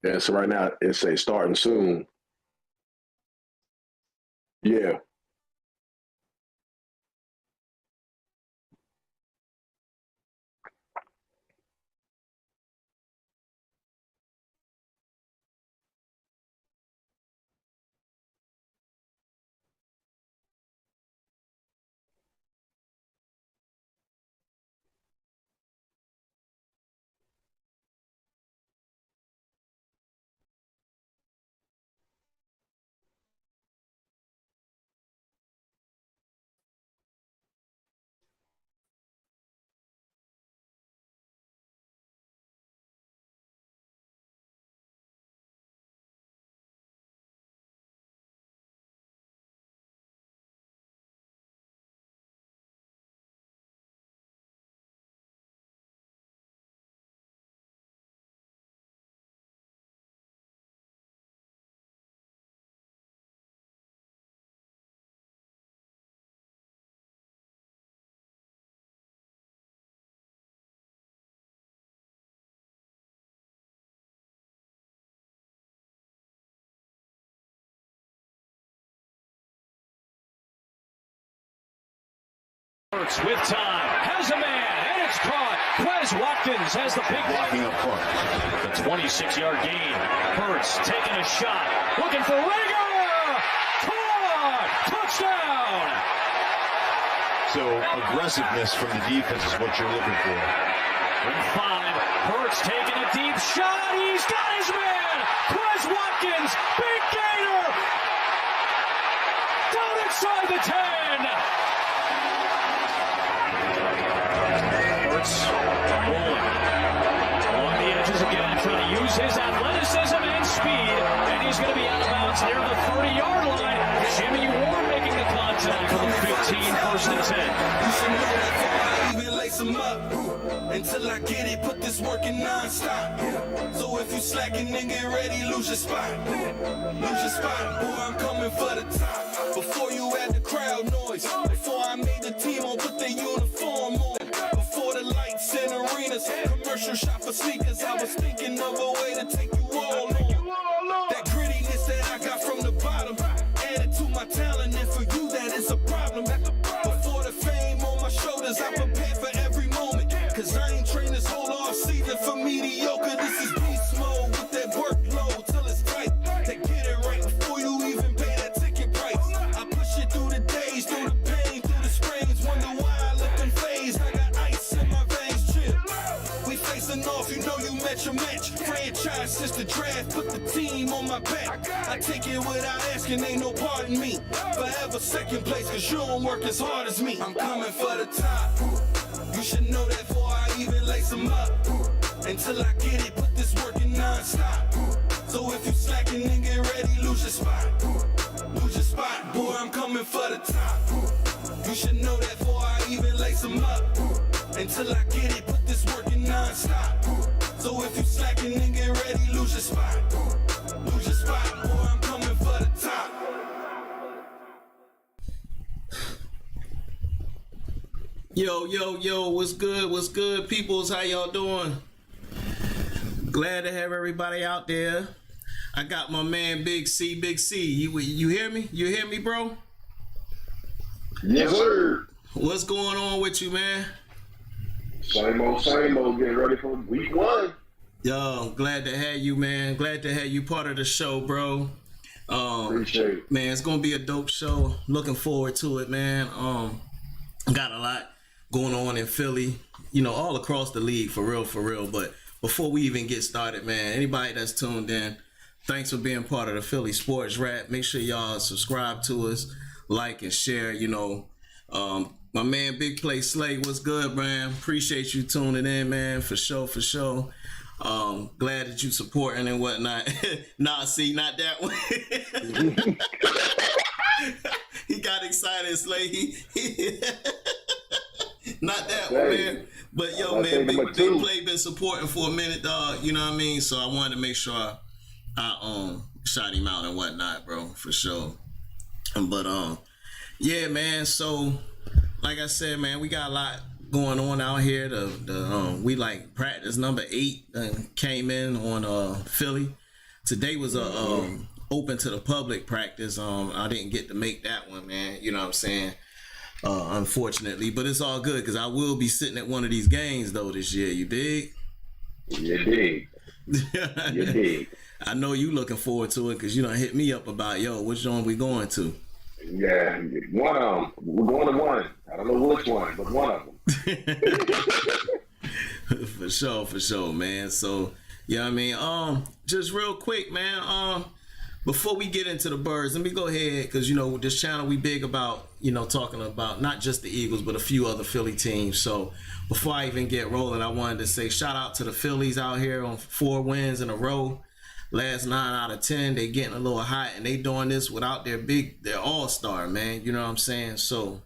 Yeah, so right now it say starting soon. Yeah. With time, has a man, and it's caught. Quez Watkins has the big blocking up front. The 26-yard gain. Hurts taking a shot, looking for Rager. Caught! Touchdown! So aggressiveness from the defense is what you're looking for. In 5, Hurts taking a deep shot. He's got his man. Quez Watkins, big gainer. Down inside the 10. Rolling along the edges again, trying to use his athleticism and speed, and he's going to be out of bounds near the 30-yard line. Jimmy Ward making the contact for the 15, first and 10. You should know that before I even lace him up. Until I get it, put this work in non-stop. So if you slacking, then get ready, lose your spot. Lose your spot, boy, I'm coming for the top. Before you add the crowd noise, before I made the team, I'll put the uniform on. The lights in arenas, commercial shop for sneakers. I was thinking of a way to take you all on. That grittiness that I got from the bottom, added to my talent, and for you that is a problem. Before the fame on my shoulders, I prepared for every moment. Cause I ain't trained this whole off season for mediocre. This is beast mode with that workload till it's tight. To get it right before you even pay that ticket price. I push it through the days, through the pain, through the springs. Wonder why I look phased. I got ice in my veins, drip. We facing off, you know you met your match. Franchise since the draft, put the team on my back. I take it without asking, ain't no pardon me. Forever second place, cause you don't work as hard as me. I'm coming for the top. You should know that before I even lace them up. Until I get it, put this work in non-stop. So if you slacking, then get ready, lose your spot. Lose your spot, boy, I'm coming for the top. You should know that before I even lace them up. Until I get it, put this work in non-stop. So if you slacking, then get ready, lose your spot. Lose your spot, boy, I'm coming for the top. Yo, what's good, peoples? How y'all doing? Glad to have everybody out there. I got my man Big C. You hear me? You hear me, bro? Yes, sir. What's going on with you, man? Same old, getting ready for week 1. Yo, glad to have you, man. Glad to have you part of the show, bro. Appreciate it. Man, it's gonna be a dope show. Looking forward to it, man. Got a lot going on in Philly, you know, all across the league, for real. But before we even get started, man, anybody that's tuned in, thanks for being part of the Philly Sports Rap. Make sure y'all subscribe to us, like and share, you know. My man Big Play Slay, what's good, man? Appreciate you tuning in, man, for sure. Glad that you supporting and whatnot. Nah, see, not that one. He got excited, Slay. Not that one, man. But yo, man, Big Play been supporting for a minute, dog. You know what I mean? So I wanted to make sure I shout him out and whatnot, bro, for sure. But yeah, man. So like I said, man, we got a lot going on out here. We like practice number 8 came in on Philly. today was a open to the public practice. I didn't get to make that one, man. You know what I'm saying? Unfortunately, but it's all good because I will be sitting at one of these games though this year. You dig? You dig. You dig. I know you looking forward to it because you done hit me up about, yo, which one we going to? Yeah, one of them. We're going to one. I don't know which one, but one of them. For sure, man. So, yeah, I mean, just real quick, man, before we get into the birds, let me go ahead because, you know, this channel we big about, you know, talking about not just the Eagles, but a few other Philly teams. So before I even get rolling, I wanted to say shout out to the Phillies out here on 4 wins in a row. Last 9 out of 10, they getting a little hot, and they doing this without their all-star, man. You know what I'm saying? So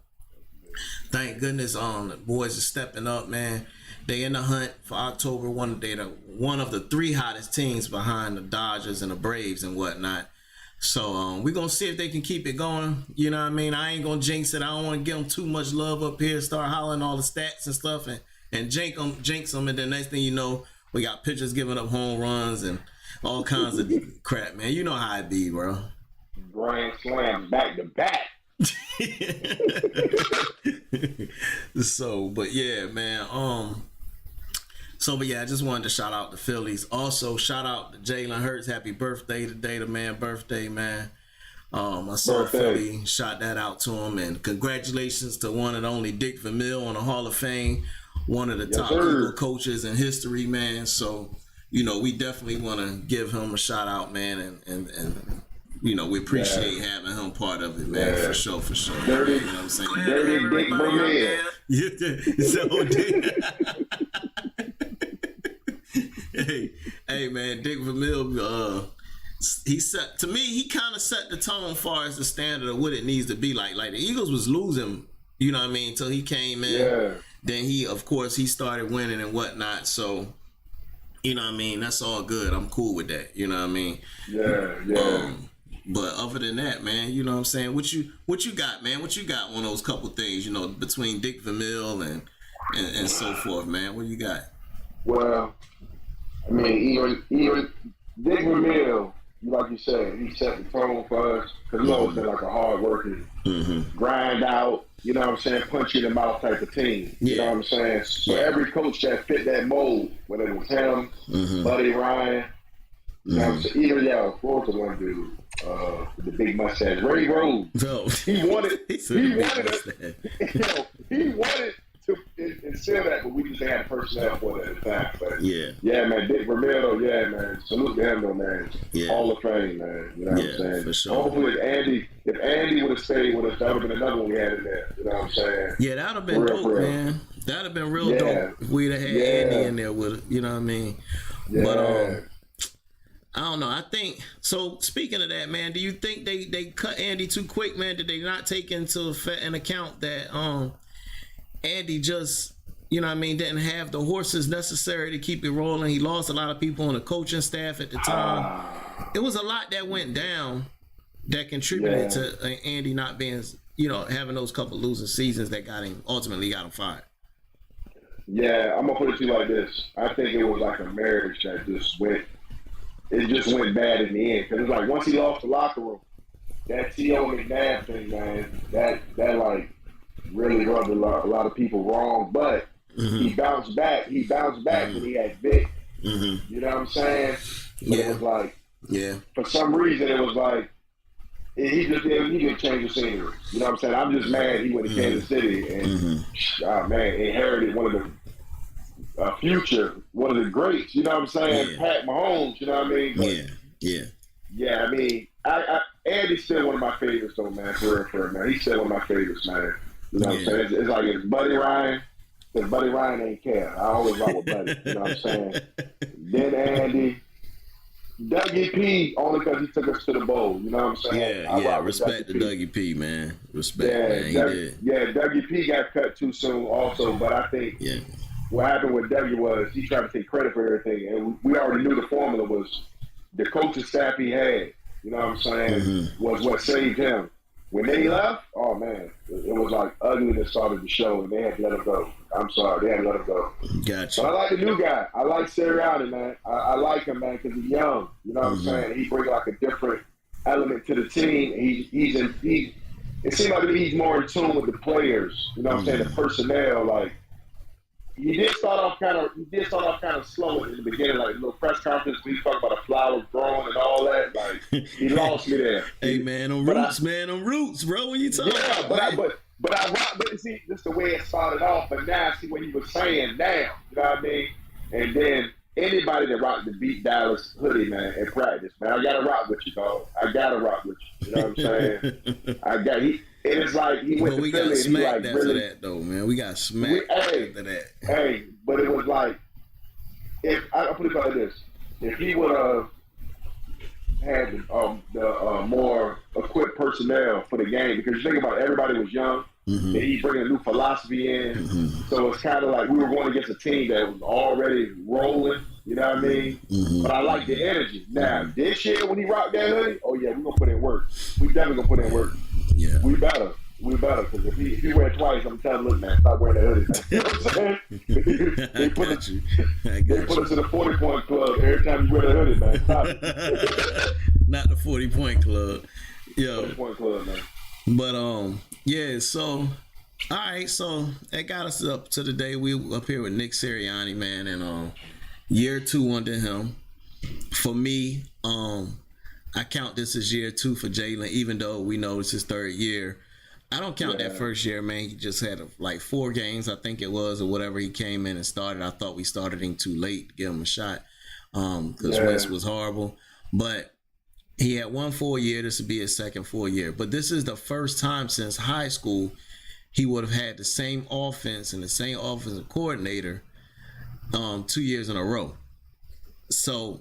thank goodness the boys are stepping up, man. They in the hunt for October 1. They one of the 3 hottest teams behind the Dodgers and the Braves and whatnot. So we're going to see if they can keep it going. You know what I mean? I ain't going to jinx it. I don't want to give them too much love up here, start hollering all the stats and stuff and jinx them. And then next thing you know, we got pitchers giving up home runs and all kinds of crap, man. You know how it be, bro. Grand slam back to back. So, but yeah, man. But yeah, I just wanted to shout out the Phillies. Also, shout out to Jalen Hurts. Happy birthday today, the man birthday, man. I saw Philly, shout that out to him, and congratulations to one and only Dick Vermeil on the Hall of Fame, one of the top Eagle coaches in history, man. So, you know, we definitely want to give him a shout out, man, and you know, we appreciate having him part of it, man, for sure. Dirty, you know what I'm saying? Dirty Dick Vermeil. Hey, man, Dick Vermeil, he kind of set the tone as far as the standard of what it needs to be like. Like the Eagles was losing, you know what I mean, until he came in. Yeah. Then he started winning and whatnot. So, you know what I mean, that's all good. I'm cool with that. You know what I mean? Yeah. But other than that, man, you know what I'm saying? What you got, man? What you got on those couple things, you know, between Dick Vermeil and so forth, man? What you got? Well, I mean, even Dick Vermeil, like you said, he set the tone for us because he's always been like a hard-working, grind out, you know what I'm saying, punch you in the mouth type of team. You know what I'm saying? So every coach that fit that mold, whether it was him, Buddy Ryan, you know what I'm saying? Even, of course, the one dude, the big mustache, Ray Rose. No. He wanted to instill that, but we just had personnel for it at the time. But yeah, man, Dick Vermeil, man, salute to him, though, man. Hall of Fame, man. You know what I'm saying? For sure. Hopefully, if Andy would have stayed with us, that would have been another one we had in there. You know what I'm saying? Yeah, that would have been dope, man. That would have been real dope if we'd have had Andy in there with it. You know what I mean? Yeah. But I don't know. I think so. Speaking of that, man, do you think they cut Andy too quick, man? Did they not take into an account that Andy just, you know what I mean, didn't have the horses necessary to keep it rolling? He lost a lot of people on the coaching staff at the time. It was a lot that went down that contributed to Andy not being, you know, having those couple losing seasons that ultimately got him fired. Yeah, I'm gonna put it to you like this. I think it was like a marriage that just went bad in the end. Because it's like once he lost the locker room, that T.O. McNabb thing, man, that like really rubbed a lot of people wrong. But he bounced back. He bounced back when he had Vic. You know what I'm saying? But it was like, for some reason, it was like he didn't change the scenery. You know what I'm saying? I'm just mad he went to Kansas City and inherited one of the one of the greats, you know what I'm saying? Pat Mahomes, you know what I mean? But, yeah, I mean, Andy's still one of my favorites, though, man, for real, man. He's still one of my favorites, man. You know what I'm saying? It's like it's Buddy Ryan, because Buddy Ryan ain't care. I always rock with Buddy, you know what I'm saying? Then Andy, Dougie P, only because he took us to the bowl, you know what I'm saying? Respect to Dougie P, man. Respect, man. He did. Yeah, Dougie P got cut too soon also, but I think what happened with Dougie was he tried to take credit for everything, and we already knew the formula was the coaching staff he had, you know what I'm saying, was what saved him. When they left, oh man, it was like ugliness started to show, and they had to let him go. I'm sorry, they had to let him go. Gotcha. But I like the new guy. I like Sirianni, man. I like him, man, because he's young. You know what I'm saying? He brings like a different element to the team. It seems like he's more in tune with the players. You know what I'm saying? The personnel, like. He did start off kind of slow in the beginning, like a little press conference. We talked about the flowers growing and all that. Like he lost me there. Hey man, on roots, bro. When you talk about, but see, this is the way it started off. But now, see what he was saying now. You know what I mean? And then anybody that rocked the Beat Dallas hoodie, man, in practice, man, I gotta rock with you, dog. I gotta rock with you. You know what I'm saying? And it's like he went to Philly and he like really that though, man. We got smacked after that. Hey, but it was like if I put it like this: if he would have had the more equipped personnel for the game, because you think about it, everybody was young, and he's bringing a new philosophy in. So it's kind of like we were going against a team that was already rolling. You know what I mean? But I like the energy. Now this year when he rocked that hoodie, oh yeah, we're gonna put in work. We definitely gonna put in work. Yeah. We better, because if he wear it twice, I'm telling him, look, man, stop wearing that hoodie, man. You know what I'm saying? They put us in the 40-point club every time you wear that hoodie, man. Stop it. Not the 40-point club. Yo. 40-point club, man. But yeah, so all right, so that got us up to the day we up here with Nick Sirianni, man, and year 2 under him. For me, I count this as year 2 for Jalen, even though we know it's his 3rd year. I don't count that first year, man. He just had like 4 games, I think it was, or whatever. He came in and started. I thought we started him too late to give him a shot because Wentz was horrible. But he had one full year. This would be his 2nd full year. But this is the first time since high school he would have had the same offense and the same offensive coordinator 2 years in a row. So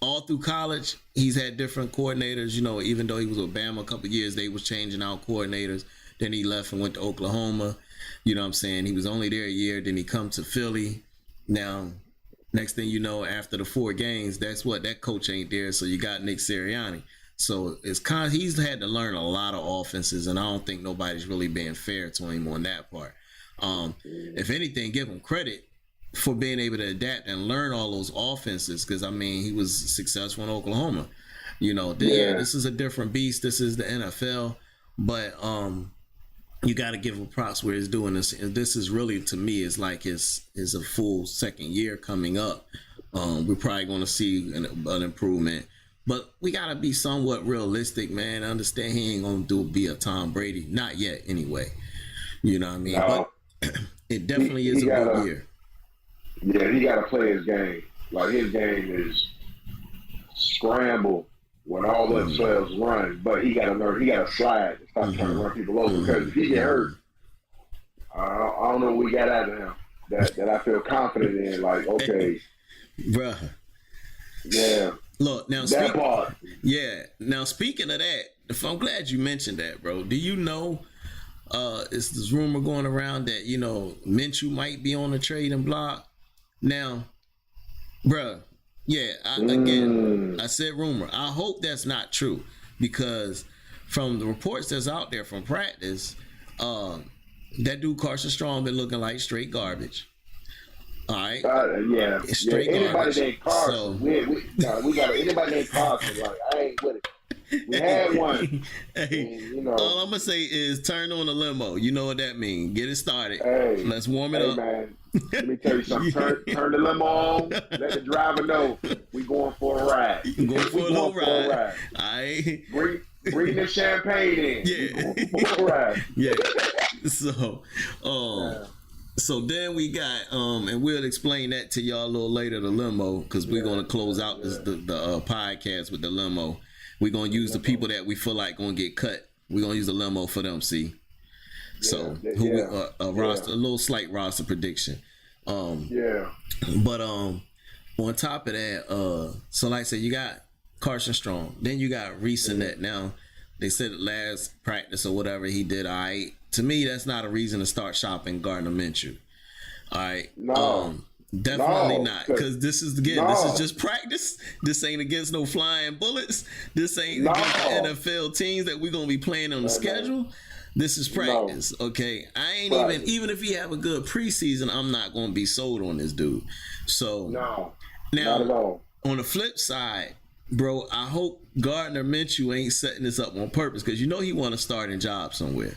all through college, he's had different coordinators. You know, even though he was with Bama a couple of years, they was changing out coordinators. Then he left and went to Oklahoma. You know what I'm saying? He was only there a year. Then he come to Philly. Now, next thing you know, after the 4 games, that's what, that coach ain't there. So you got Nick Sirianni. So it's he's had to learn a lot of offenses, and I don't think nobody's really being fair to him on that part. If anything, give him credit for being able to adapt and learn all those offenses, because I mean he was successful in Oklahoma. You know, this is a different beast. This is the NFL, but you got to give him props where he's doing this. And this is really, to me, is like his a full 2nd year coming up. We're probably going to see an improvement, but we got to be somewhat realistic, man. Understand he ain't going to be a Tom Brady, not yet, anyway. You know what I mean? No. But it definitely is a good year. Yeah, he got to play his game. Like, his game is scramble when all the players run, but he got to learn. He got to slide and stop trying to run people over, because if he get hurt, I don't know what we got out of him that I feel confident in. Like, okay, bruh. Yeah. Look, now that part. Yeah. Now, speaking of that, I'm glad you mentioned that, bro. Do you know? It's this rumor going around that, you know, Minshew might be on the trading block. Now, bruh, I said rumor. I hope that's not true, because from the reports that's out there from practice, that dude Carson Strong been looking like straight garbage. All right. Straight anybody garbage. Named Carson. So, we got anybody named Carson. Like, I ain't with it. We had one. Hey, and, you know, all I'm gonna say is turn on the limo. You know what that means. Get it started. Hey, let's warm it up. Man, let me tell you something. Turn the limo on. Let the driver know we going for a ride. Going for a little ride. All right. Bring the champagne in. Yeah. We going for a ride. Yeah. So, so then we got, and we'll explain that to y'all a little later, the limo, because we're gonna close out the podcast with the limo. We're going to use the people that we feel like going to get cut. We're going to use the limo for them, see? So, a little slight roster prediction. But on top of that, so like I said, you got Carson Strong. Then you got Reese Annette. Now, they said last practice or whatever he did, all right. To me, that's not a reason to start shopping Gardner Minshew. All right. No. Definitely not, because this is just practice. This ain't against no flying bullets. This ain't against the NFL teams that we're gonna be playing on the schedule. This is practice, okay? I ain't even if he have a good preseason, I'm not going to be sold on this dude. So No, now, not at all. on the flip side, bro, I hope Gardner Minshew ain't setting this up on purpose because you know he want a starting job somewhere.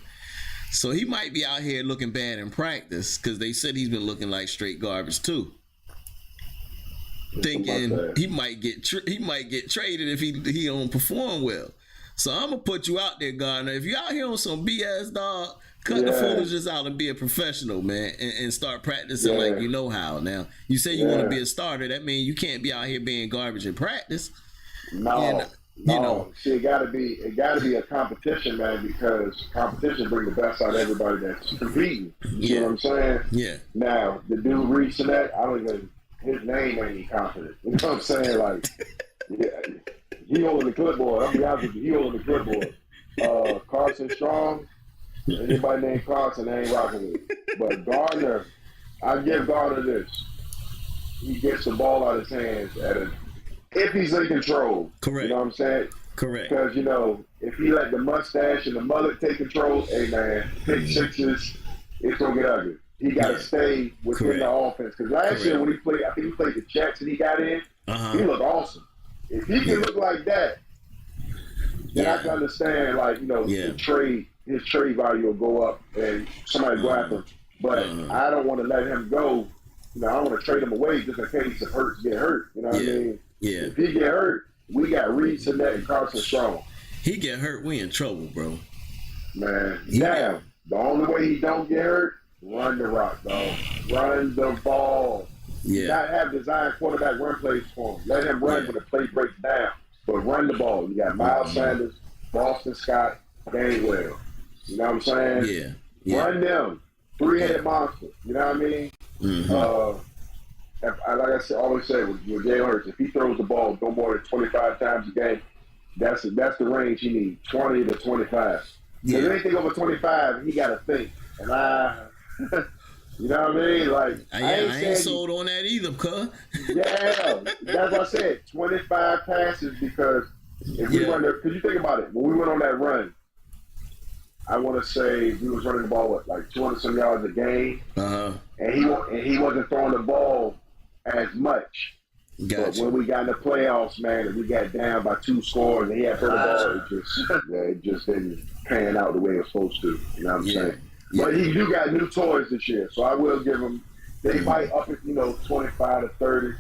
So he might be out here looking bad in practice because they said he's been looking like straight garbage too. Thinking he might get traded if he don't perform well. So I'm gonna put you out there, Gardner. If you out here on some BS, dog, cut the foolishness out and be a professional, man, and start practicing like you know how. Now you say you want to be a starter. That means you can't be out here being garbage in practice. No, you know. See, it gotta be a competition, man, because competition brings the best out of everybody that's competing. You know what I'm saying? Yeah. Now the dude reaching that, I don't even. His name ain't even confident. You know what I'm saying? Like, he holding the clipboard. I'll be honest with you, he holding the clipboard. Carson Strong, anybody named Carson, I ain't rocking with. But Gardner, I give Gardner this. He gets the ball out of his hands if he's in control. Correct. You know what I'm saying? Correct. Because, you know, if he let the mustache and the mullet take control, hey, man, pick sixes, it's going to get ugly. He got to stay within the offense. Because last year when he played, I think he played the Jets and he got in, he looked awesome. If he can look like that, then I can understand, like, you know, his trade value will go up and somebody go after him. But I don't want to let him go. You know, I don't want to trade him away just in case he get hurt. You know what I mean? Yeah. If he get hurt, we got Reed Sinet and Carson Strong. He get hurt, we in trouble, bro. Man, the only way he don't get hurt, run the rock, dog. Run the ball. Yeah. Not have design quarterback run plays for him. Let him run when the play breaks down. But run the ball. You got Miles Sanders, Boston Scott, Gainwell. You know what I'm saying? Yeah. Run them. Three-headed monster. You know what I mean? Like I always say with Jalen Hurts, if he throws the ball no more than 25 times a game, that's the range he needs, 20 to 25. If anything over 25, he got to think. And you know what I mean? Like I ain't sold on that either, cuz. Yeah, that's what I said. 25 passes because if we run because you think about it, when we went on that run, I want to say we was running the ball like 200 some yards a game, and he wasn't throwing the ball as much. Gotcha. But when we got in the playoffs, man, and we got down by 2 scores, and he had thrown the ball, it just didn't pan out the way it was supposed to. You know what I'm saying? Yeah. But he do got new toys this year, so I will give him. They might up it, 25 to 30.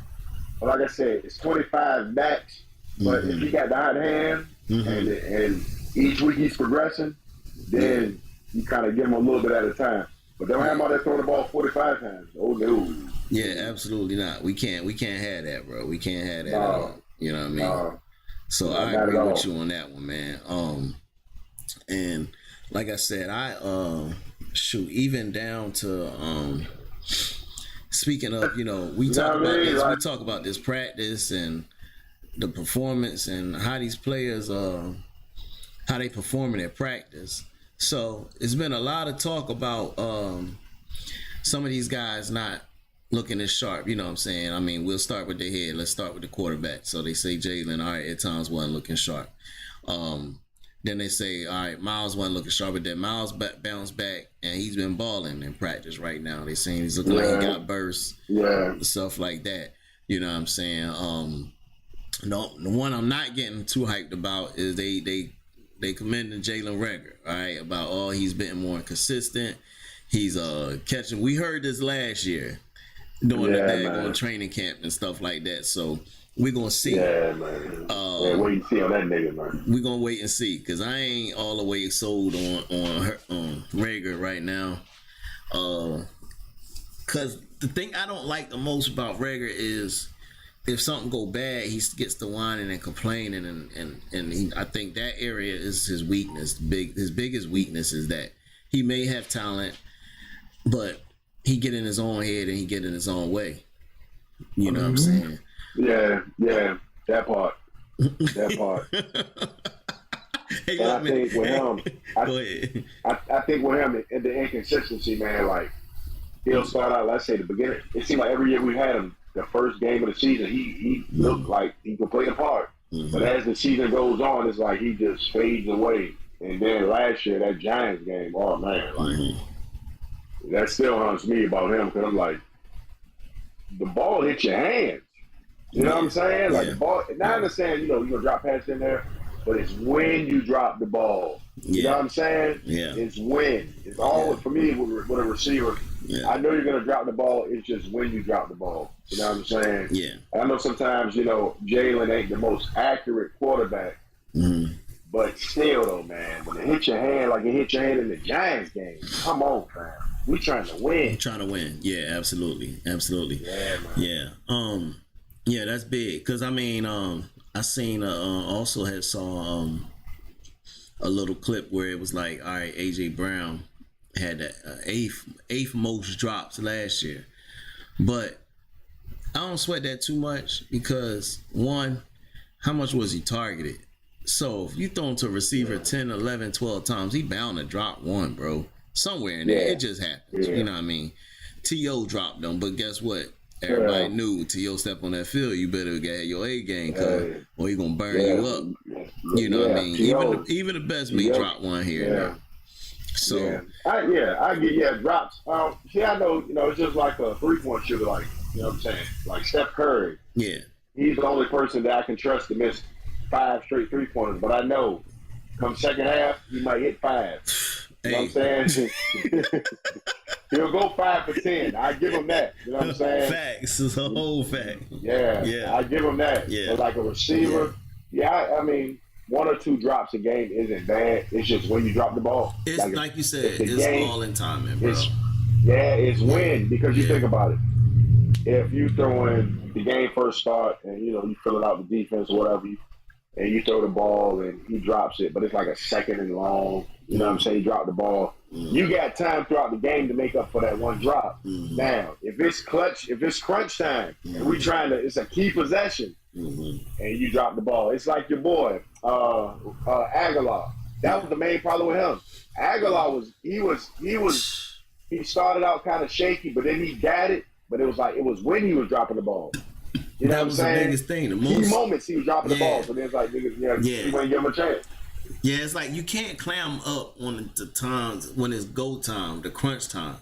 But like I said, it's 25 max. But if he got the hot hand and each week he's progressing, then you kind of give him a little bit at a time. But don't have him out there throwing the ball 45 times. Oh no. Yeah, absolutely not. We can't have that, bro. We can't have that at all. You know what I mean? So I agree with you on that one, man. And like I said, even down to speaking of, we talk about this. We talk about this practice and the performance and how these players how they performing at practice. So it's been a lot of talk about some of these guys not looking as sharp. You know what I'm saying? I mean, we'll start with the head. Let's start with the quarterback. So they say Jalen, all right, at times wasn't looking sharp. Then they say, all right, Miles wasn't looking sharp, but then Miles bounced back, and he's been balling in practice right now. They saying he's looking like he got bursts, stuff like that. You know what I'm saying? The one I'm not getting too hyped about is they commending Jalen Reagor, all right, about he's been more consistent. He's catching. We heard this last year during the daggone training camp and stuff like that. So we're gonna see. Yeah, man. Wait and see on that nigga, man. We're gonna wait and see because I ain't all the way sold on Reagor right now. Because the thing I don't like the most about Reagor is if something go bad, he gets to whining and complaining, and I think that area is his weakness. His biggest weakness is that he may have talent, but he get in his own head and he get in his own way. You know what I'm saying? Yeah, that part. Hey, and I think with him, go ahead. I think with him and the inconsistency, man, like he'll start out. Let's say the beginning. It seemed like every year we had him. The first game of the season, he looked like he could play the part. But as the season goes on, it's like he just fades away. And then last year, that Giants game, oh man, like that still haunts me about him because I'm like, the ball hit your hands. You know what I'm saying? Like the ball. Now I understand, you know, you're gonna drop pass in there, but it's when you drop the ball. You know what I'm saying? Yeah. It's when. It's always for me with a receiver. Yeah. I know you're gonna drop the ball. It's just when you drop the ball. You know what I'm saying? Yeah. I know sometimes, you know, Jalen ain't the most accurate quarterback, but still though, man, when it hit your hand like it hit your hand in the Giants game, come on, man. We trying to win. We're trying to win. Yeah, absolutely. Absolutely. Yeah, man. Yeah. Yeah, that's big. Cause I mean, I seen also had saw a little clip where it was like, all right, AJ Brown had the eighth most drops last year. But I don't sweat that too much because one, how much was he targeted? So if you throw him to a receiver 10, 11, 12 times, he bound to drop one, bro. Somewhere in there. It just happens. You know what I mean? T.O. dropped them, but guess what? Everybody knew T.O. step on that field, you better get your A game, cuz, or he gonna burn you up. You know what I mean? Even the best may drop one here and there. So I get drops. See, I know, you know, it's just like a 3-point shooter, like, you know what I'm saying? Like Steph Curry. Yeah. He's the only person that I can trust to miss 5 straight 3-pointers, but I know come second half, he might hit 5. You know what I'm saying? He'll go 5 for 10. I give him that. You know what I'm saying? Facts. It's a whole fact. Yeah. I give him that. Yeah. But like a receiver, I mean, 1 or 2 drops a game isn't bad. It's just when you drop the ball. It's like you said, it's all in timing, bro. It's when, because you think about it. If you throw in the game first start and, you know, you fill it out the defense or whatever, and you throw the ball and he drops it, but it's like a second and long. You know what I'm saying? He dropped the ball. You got time throughout the game to make up for that one drop. Now, if it's crunch time, and we trying to, it's a key possession, and you drop the ball. It's like your boy, Aguilar. That was the main problem with him. Aguilar he started out kind of shaky, but then he got it. But it was when he was dropping the ball. You know that what was I'm saying? The biggest thing. The key moments he was dropping the ball. So then it's like, niggas, you want to give him a chance. Yeah, it's like you can't clam up on the times when it's go time, the crunch time.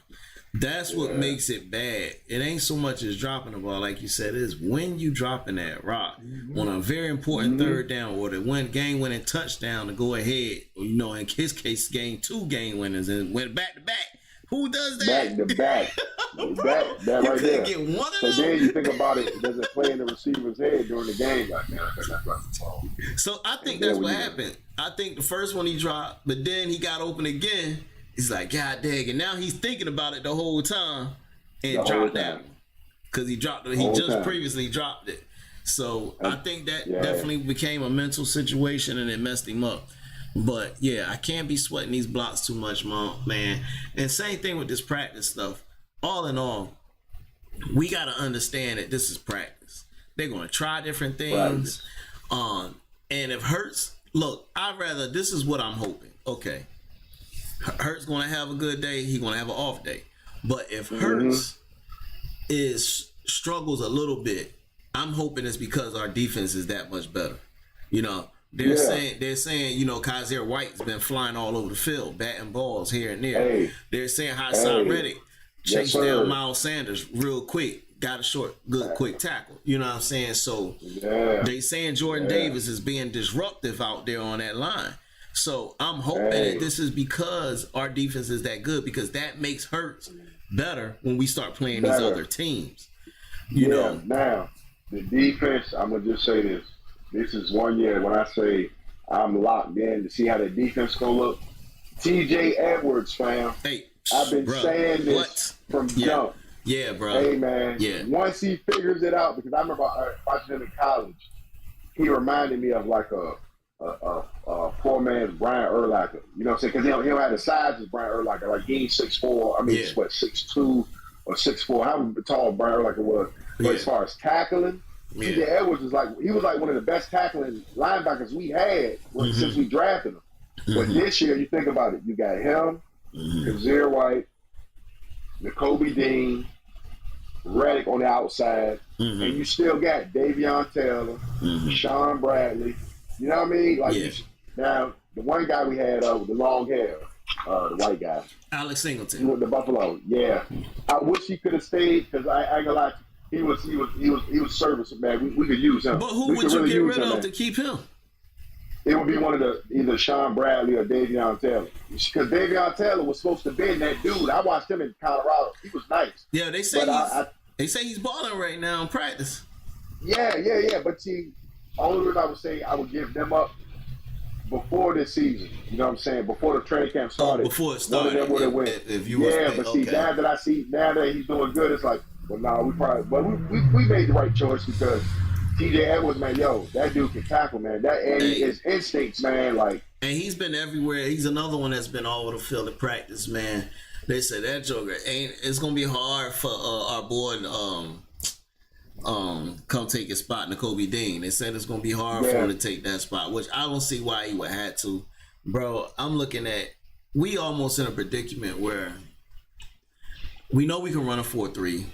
That's what makes it bad. It ain't so much as dropping the ball, like you said, it is when you dropping that rock on a very important third down or the game-winning touchdown to go ahead. You know, in his case, game 2 game winners and went back to back. Who does that? Back to back. That right there. Get one of so them? then you think about it, does it play in the receiver's head during the game? Like, man, I think that's right. So I think that's what happened. I think the first one he dropped, but then he got open again. He's like, God dang. And now he's thinking about it the whole time and dropped that one. Because he dropped it. He just previously dropped it. So I think that definitely became a mental situation and it messed him up. But yeah, I can't be sweating these blocks too much, man. And same thing with this practice stuff. All in all, we got to understand that this is practice. They're going to try different things. And if Hurts, look, this is what I'm hoping. Okay. Hurts going to have a good day. He's going to have an off day. But if Hurts struggles a little bit, I'm hoping it's because our defense is that much better. You know, they're saying, you know, Kaiser White's been flying all over the field, batting balls here and there. They're saying Hassan Reddick chased down Miles Sanders real quick, got a short, good, quick tackle. You know what I'm saying? So they saying Jordan Davis is being disruptive out there on that line. So I'm hoping that this is because our defense is that good, because that makes Hurts better when we start playing these other teams. You know. Now, the defense, I'm going to just say this. This is one year when I say I'm locked in to see how the defense going to look. TJ Edwards, fam. Hey, I've been saying this from jump. Yeah, bro. Hey, man. Yeah. Once he figures it out, because I remember watching him in college, he reminded me of like a poor man's Brian Urlacher. You know what I'm saying? Because he don't have the size as Brian Urlacher. Like, he ain't 6'4". I mean, he's 6'2" or 6'4". How tall Brian Urlacher was. But as far as tackling, TJ Edwards was he was like one of the best tackling linebackers we had since we drafted him. But this year, you think about it, you got him, Kazir White, Nakobe Dean, Reddick on the outside, and you still got Davion Taylor, Sean Bradley. You know what I mean? Now, the one guy we had with the long hair, the white guy. Alex He Singleton. went to Buffalo. Yeah. I wish he could have stayed because I ain't gonna lie. He was serviceable, man. We could use him. But who we would could you really get use rid him, of man. to keep him? It would be one of the either Sean Bradley or Davion Taylor. Because Davion Taylor was supposed to be that dude. I watched him in Colorado. He was nice. Yeah, they say But they say he's balling right now in practice. Yeah. But see, only reason I would say I would give them up before this season. You know what I'm saying? Before the training camp started. Before it started. One of them would have went. If you was but see, okay. now that he's doing good, it's like, well, no, we made the right choice because TJ Edwards, man, that dude can tackle, man. His instincts, man, like. And he's been everywhere. He's another one that's been all over the field at practice, man. They said that joker it's gonna be hard for our boy come take his spot, N'Kobe Dean. They said it's gonna be hard for him to take that spot, which I don't see why he would have to. Bro, I'm looking at we almost in a predicament where we know we can run a 4-3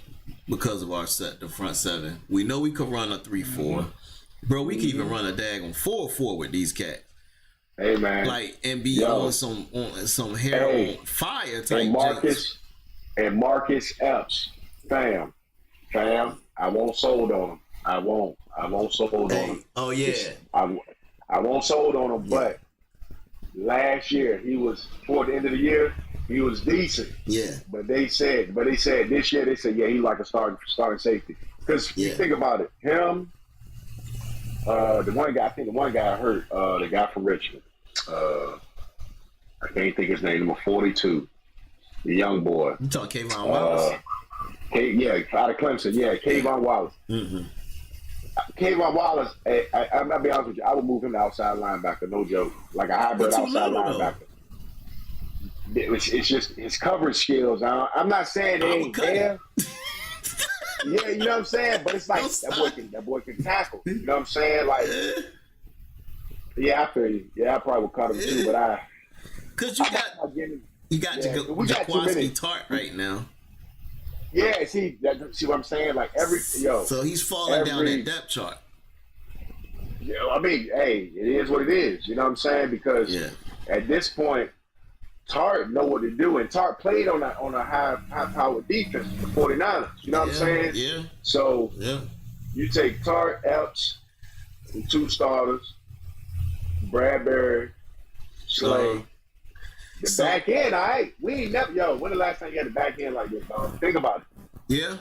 because of our the front seven. We know we could run a 3-4. Bro, we can even run a daggone 4-4 with these cats. Hey, man. Like, and be on some hair on fire type and Marcus Epps. Fam, I won't sold on him. I won't sold on him. Oh, yeah. I won't sold on him, but last year, toward the end of the year, he was decent. Yeah. But they said this year, he's like a starting safety. Because you think about it, him, the one guy hurt, the guy from Richmond. I can't think his name, number 42, the young boy. You talking Kayvon Wallace? Out of Clemson. Yeah, Kayvon Wallace. Mm-hmm. Kayvon Wallace, I'm not be honest with you, I would move him to outside linebacker, no joke. Like a hybrid outside linebacker. It's just his coverage skills. I'm not saying they ain't there. Yeah, you know what I'm saying? But it's like that boy can tackle. You know what I'm saying? Like, yeah, I feel you. Yeah, I probably would cut him too, but because you got Jaquaski Tart right now. Yeah, see what I'm saying? Like so he's falling down that depth chart. Yeah, I mean, hey, it is what it is. You know what I'm saying? Because at this point, Tart know what to do, and Tart played on a high-powered defense for the 49ers. You know what I'm saying? Yeah. So you take Tart, Epps, the two starters, Bradbury, Slay. The back end, all right. We ain't never, when the last time you had the back end like this, dog? Think about it.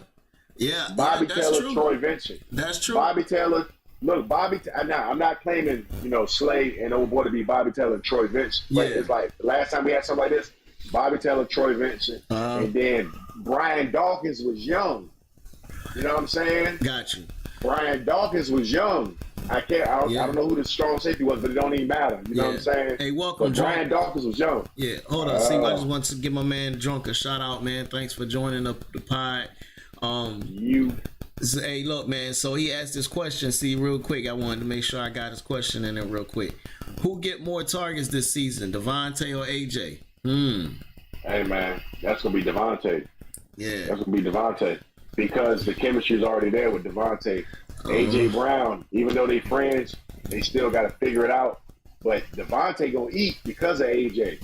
Yeah. Bobby Taylor, true. Troy Vincent. That's true. Bobby Taylor. Look, I'm not claiming, Slay and old boy to be Bobby Taylor and Troy Vincent. But it's like the last time we had something like this, Bobby Taylor, Troy Vincent, and then Brian Dawkins was young. You know what I'm saying? Got you. Brian Dawkins was young. I don't know who the strong safety was, but it don't even matter. You know what I'm saying? Hey, welcome, but Brian Dawkins was young. Yeah, hold on. See, I just want to give my man Drunk a shout out, man. Thanks for joining the pod. Hey, look, man. So he asked this question. See, real quick, I wanted to make sure I got his question in there real quick. Who get more targets this season, Devontae or AJ? Hey, man, that's gonna be Devontae. Yeah, that's gonna be Devontae because the chemistry is already there with Devontae. AJ Brown, even though they friends, they still got to figure it out. But Devontae gonna eat because of AJ.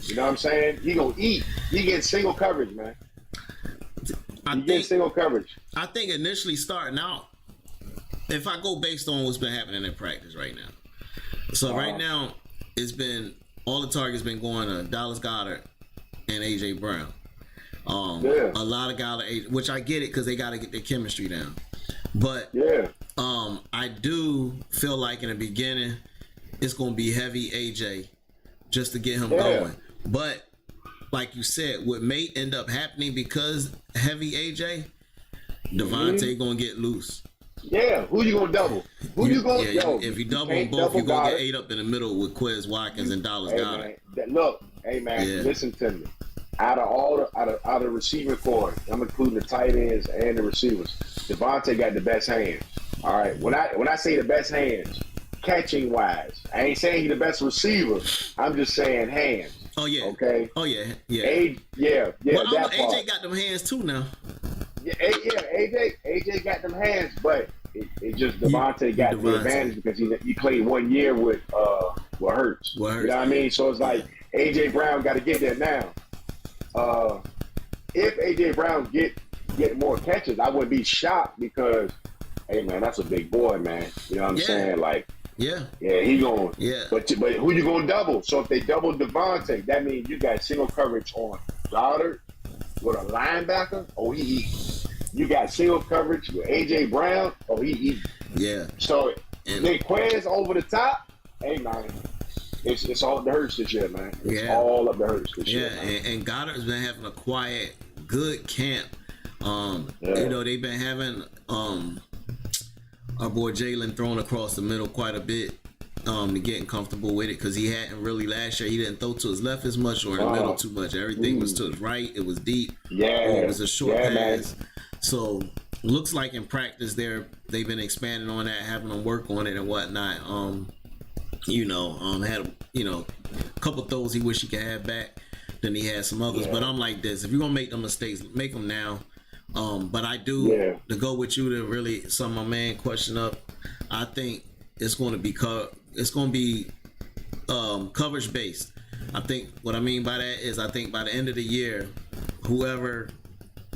You know what I'm saying? He gonna eat. He gets single coverage, man. He gets single coverage. I think initially starting out, if I go based on what's been happening in practice right now. So right now, it's been all the targets been going to Dallas Goedert and AJ Brown. A lot of guys, which I get it because they got to get their chemistry down. But I do feel like in the beginning it's gonna be heavy AJ just to get him going. But like you said, what may end up happening because heavy AJ, Devontae gonna get loose. Yeah, who you gonna double? If you double them both, you're gonna get 8 up in the middle with Quez Watkins and Dallas Goedert. Look, hey man, listen to me. Out of the receiving core, I'm including the tight ends and the receivers. Devontae got the best hands. All right. When I say the best hands, catching wise, I ain't saying he the best receiver. I'm just saying hands. Oh yeah. Okay. Oh yeah. Yeah. Well, that AJ got them hands too now. Yeah. AJ got them hands, but it just Devontae got the advantage because he played 1 year with what hurts. What hurts. You know what I mean? So it's like A.J. Brown got to get there now. If A.J. Brown get more catches, I wouldn't be shocked because, hey, man, that's a big boy, man. You know what I'm saying? Like, yeah, he going. Yeah. But who you going to double? So if they double Devontae, that means you got single coverage on Goddard with a linebacker. Oh, he eat. You got single coverage with A.J. Brown. Oh, he eat. Yeah. So they Quez over the top. Hey, man. It's all up the Hurts this year, man. It's all up the Hurts this year. Yeah, and Goddard's been having a quiet, good camp. You know, they've been having our boy Jalen throwing across the middle quite a bit, to getting comfortable with it because he hadn't really last year. He didn't throw to his left as much or in the middle too much. Everything was to his right. It was deep. It was a short pass. Man. So looks like in practice they've been expanding on that, having them work on it and whatnot. Had a couple throws he wish he could have back. Then he had some others, but I'm like this: if you're gonna make the mistakes, make them now. But I do to go with you to really sum my man question up. I think it's going to be coverage based. I think what I mean by that is I think by the end of the year, whoever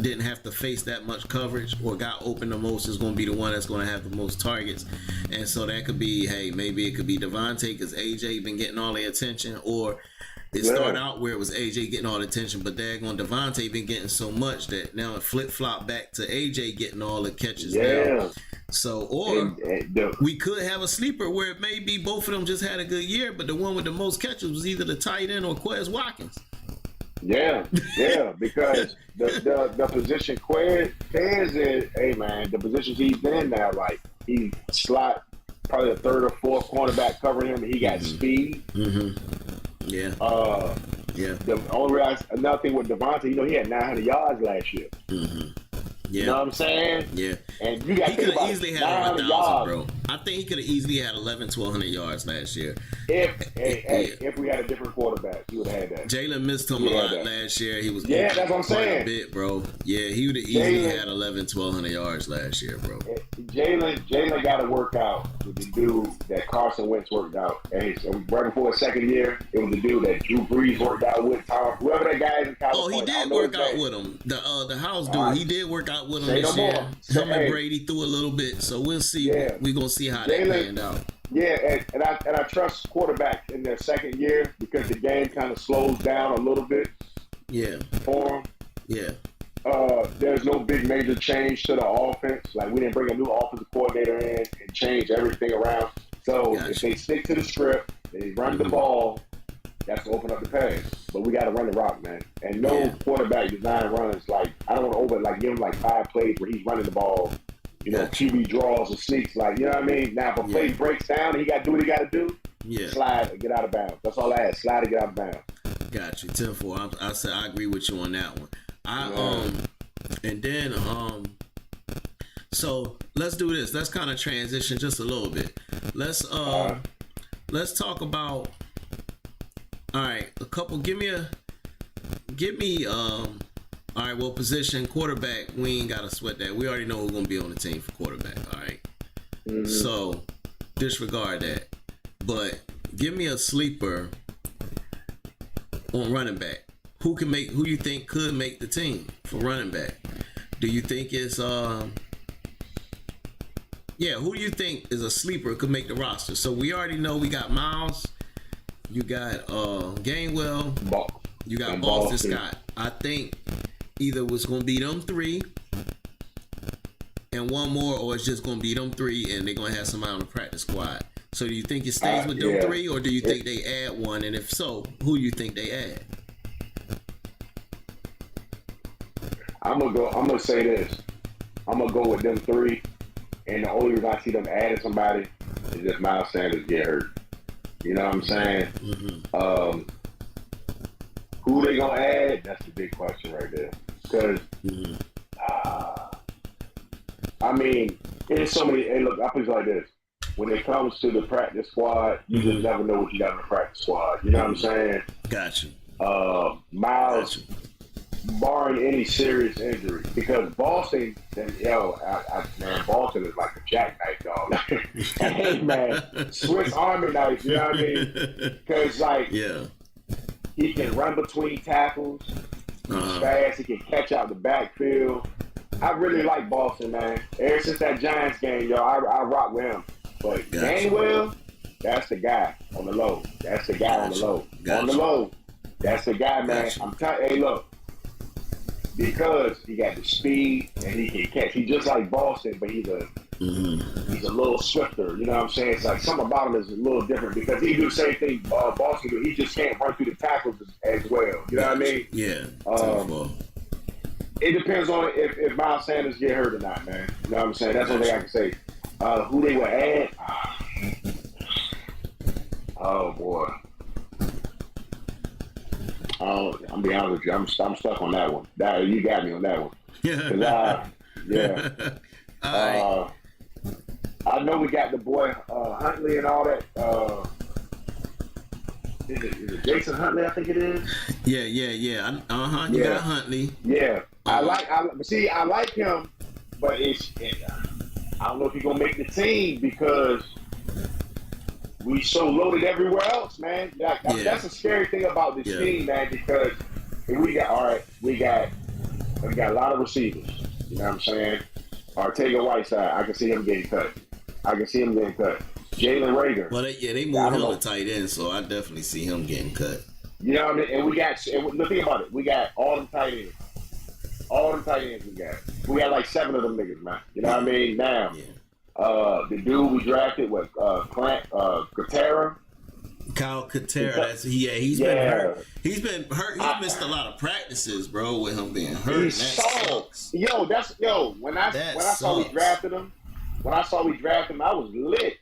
didn't have to face that much coverage or got open the most is going to be the one that's going to have the most targets. And so that could be, hey, maybe it could be Devontae because AJ been getting all the attention, or it started out where it was AJ getting all the attention, but daggone Devontae been getting so much that now it flip-flop back to AJ getting all the catches now. So, or we could have a sleeper where it may be both of them just had a good year, but the one with the most catches was either the tight end or Quez Watkins. Yeah, because the position Quez is, hey man, the positions he's in now, like he slot probably the third or fourth cornerback covering him. He got speed. Yeah. The only another thing with Devontae, he had 900 yards last year. Yeah. You know what I'm saying? Yeah. And you got he could have easily had 900 1,000, bro. I think he could have easily had 1,100 yards last year. If we had a different quarterback, he would have had that. Jalen missed him a lot last year. He was that's what I'm saying. A bit, bro. Yeah, he would have easily had 1,100 yards last year, bro. Jalen got to work out with the dude that Carson Wentz worked out. And right before his second year, it was the dude that Drew Brees worked out with. Whoever that guy is in California. Oh, he did work out with him. The house dude, he did work out with him this year. Him and Brady threw a little bit, so we'll see. We're gonna see how that panned out. Yeah, and I trust quarterbacks in their second year because the game kind of slows down a little bit. Yeah. For them. Yeah. There's no big major change to the offense. Like we didn't bring a new offensive coordinator in and change everything around. So if they stick to the script, they run the ball. That's to open up the pass. But we got to run the rock, man. And no quarterback design runs give him 5 plays where he's running the ball. QB draws or sneaks, you know what I mean? Now, if a play breaks down and he got to do what he got to do, slide and get out of bounds. That's all I ask. Slide and get out of bounds. Got you. 10-4. I agree with you on that one. And then, so let's do this. Let's kind of transition just a little bit. Let's talk about, all right, all right, well, position, quarterback, we ain't got to sweat that. We already know who's going to be on the team for quarterback, all right? So, disregard that. But give me a sleeper on running back. Who you think could make the team for running back? Do you think it's, who do you think is a sleeper could make the roster? So, we already know we got Miles, you got Gainwell, you got Boston Scott. I think either it's going to be them 3 and one more, or it's just going to be them 3 and they're going to have somebody on the practice squad. So do you think it stays with them 3, or do you think they add one? And if so, who do you think they add? I'm gonna say this. I'm going to go with them 3. And the only reason I see them adding somebody is if Miles Sanders get hurt. You know what I'm saying? Who they gonna add? That's the big question right there. Because, I mean, there's so many. Hey, look, I put it like this: when it comes to the practice squad, you just never know what you got in the practice squad. You know what I'm saying? Got you. Miles. barring any serious injury, because Boston, man, Boston is like a jackknife dog. Hey man, Swiss Army knife, you know what I mean? Because he can run between tackles, he's fast, he can catch out the backfield. I really like Boston, man. Ever since that Giants game, I rock with him. But Gainwell, that's the guy on the low. That's the guy on the low. On the low, that's the guy, man. I'm telling you, hey, look. Because he got the speed and he can catch. He's just like Boston, but he's a little swifter. You know what I'm saying? It's like something about him is a little different because he do the same thing Boston do. He just can't run through the tackles as well. You know what I mean? Yeah. It depends on if Miles Sanders get hurt or not, man. You know what I'm saying? That's what I can say. Who they will add? Oh boy. I'm be honest with you. I'm stuck on that one. You got me on that one. I know we got the boy Huntley and all that. Is it Jason Huntley? I think it is. Yeah. You got Huntley. Yeah. I like him, but I don't know if he's gonna make the team because we so loaded everywhere else, man. That's a scary thing about this team, man, because we got a lot of receivers. You know what I'm saying? Ortega-Whiteside, I can see him getting cut. Jalen Rager. Well, they moved him to tight end, so I definitely see him getting cut. You know what I mean? And think about it. We got all them tight ends. All them tight ends we got. We got like 7 of them niggas, man. You know what I mean? Now. Yeah. The dude we drafted was Katera. Kyle Katera. He's been hurt. He's been hurt. He's missed a lot of practices, bro, with him being hurt. That sucks. When I saw we drafted him, I was lit.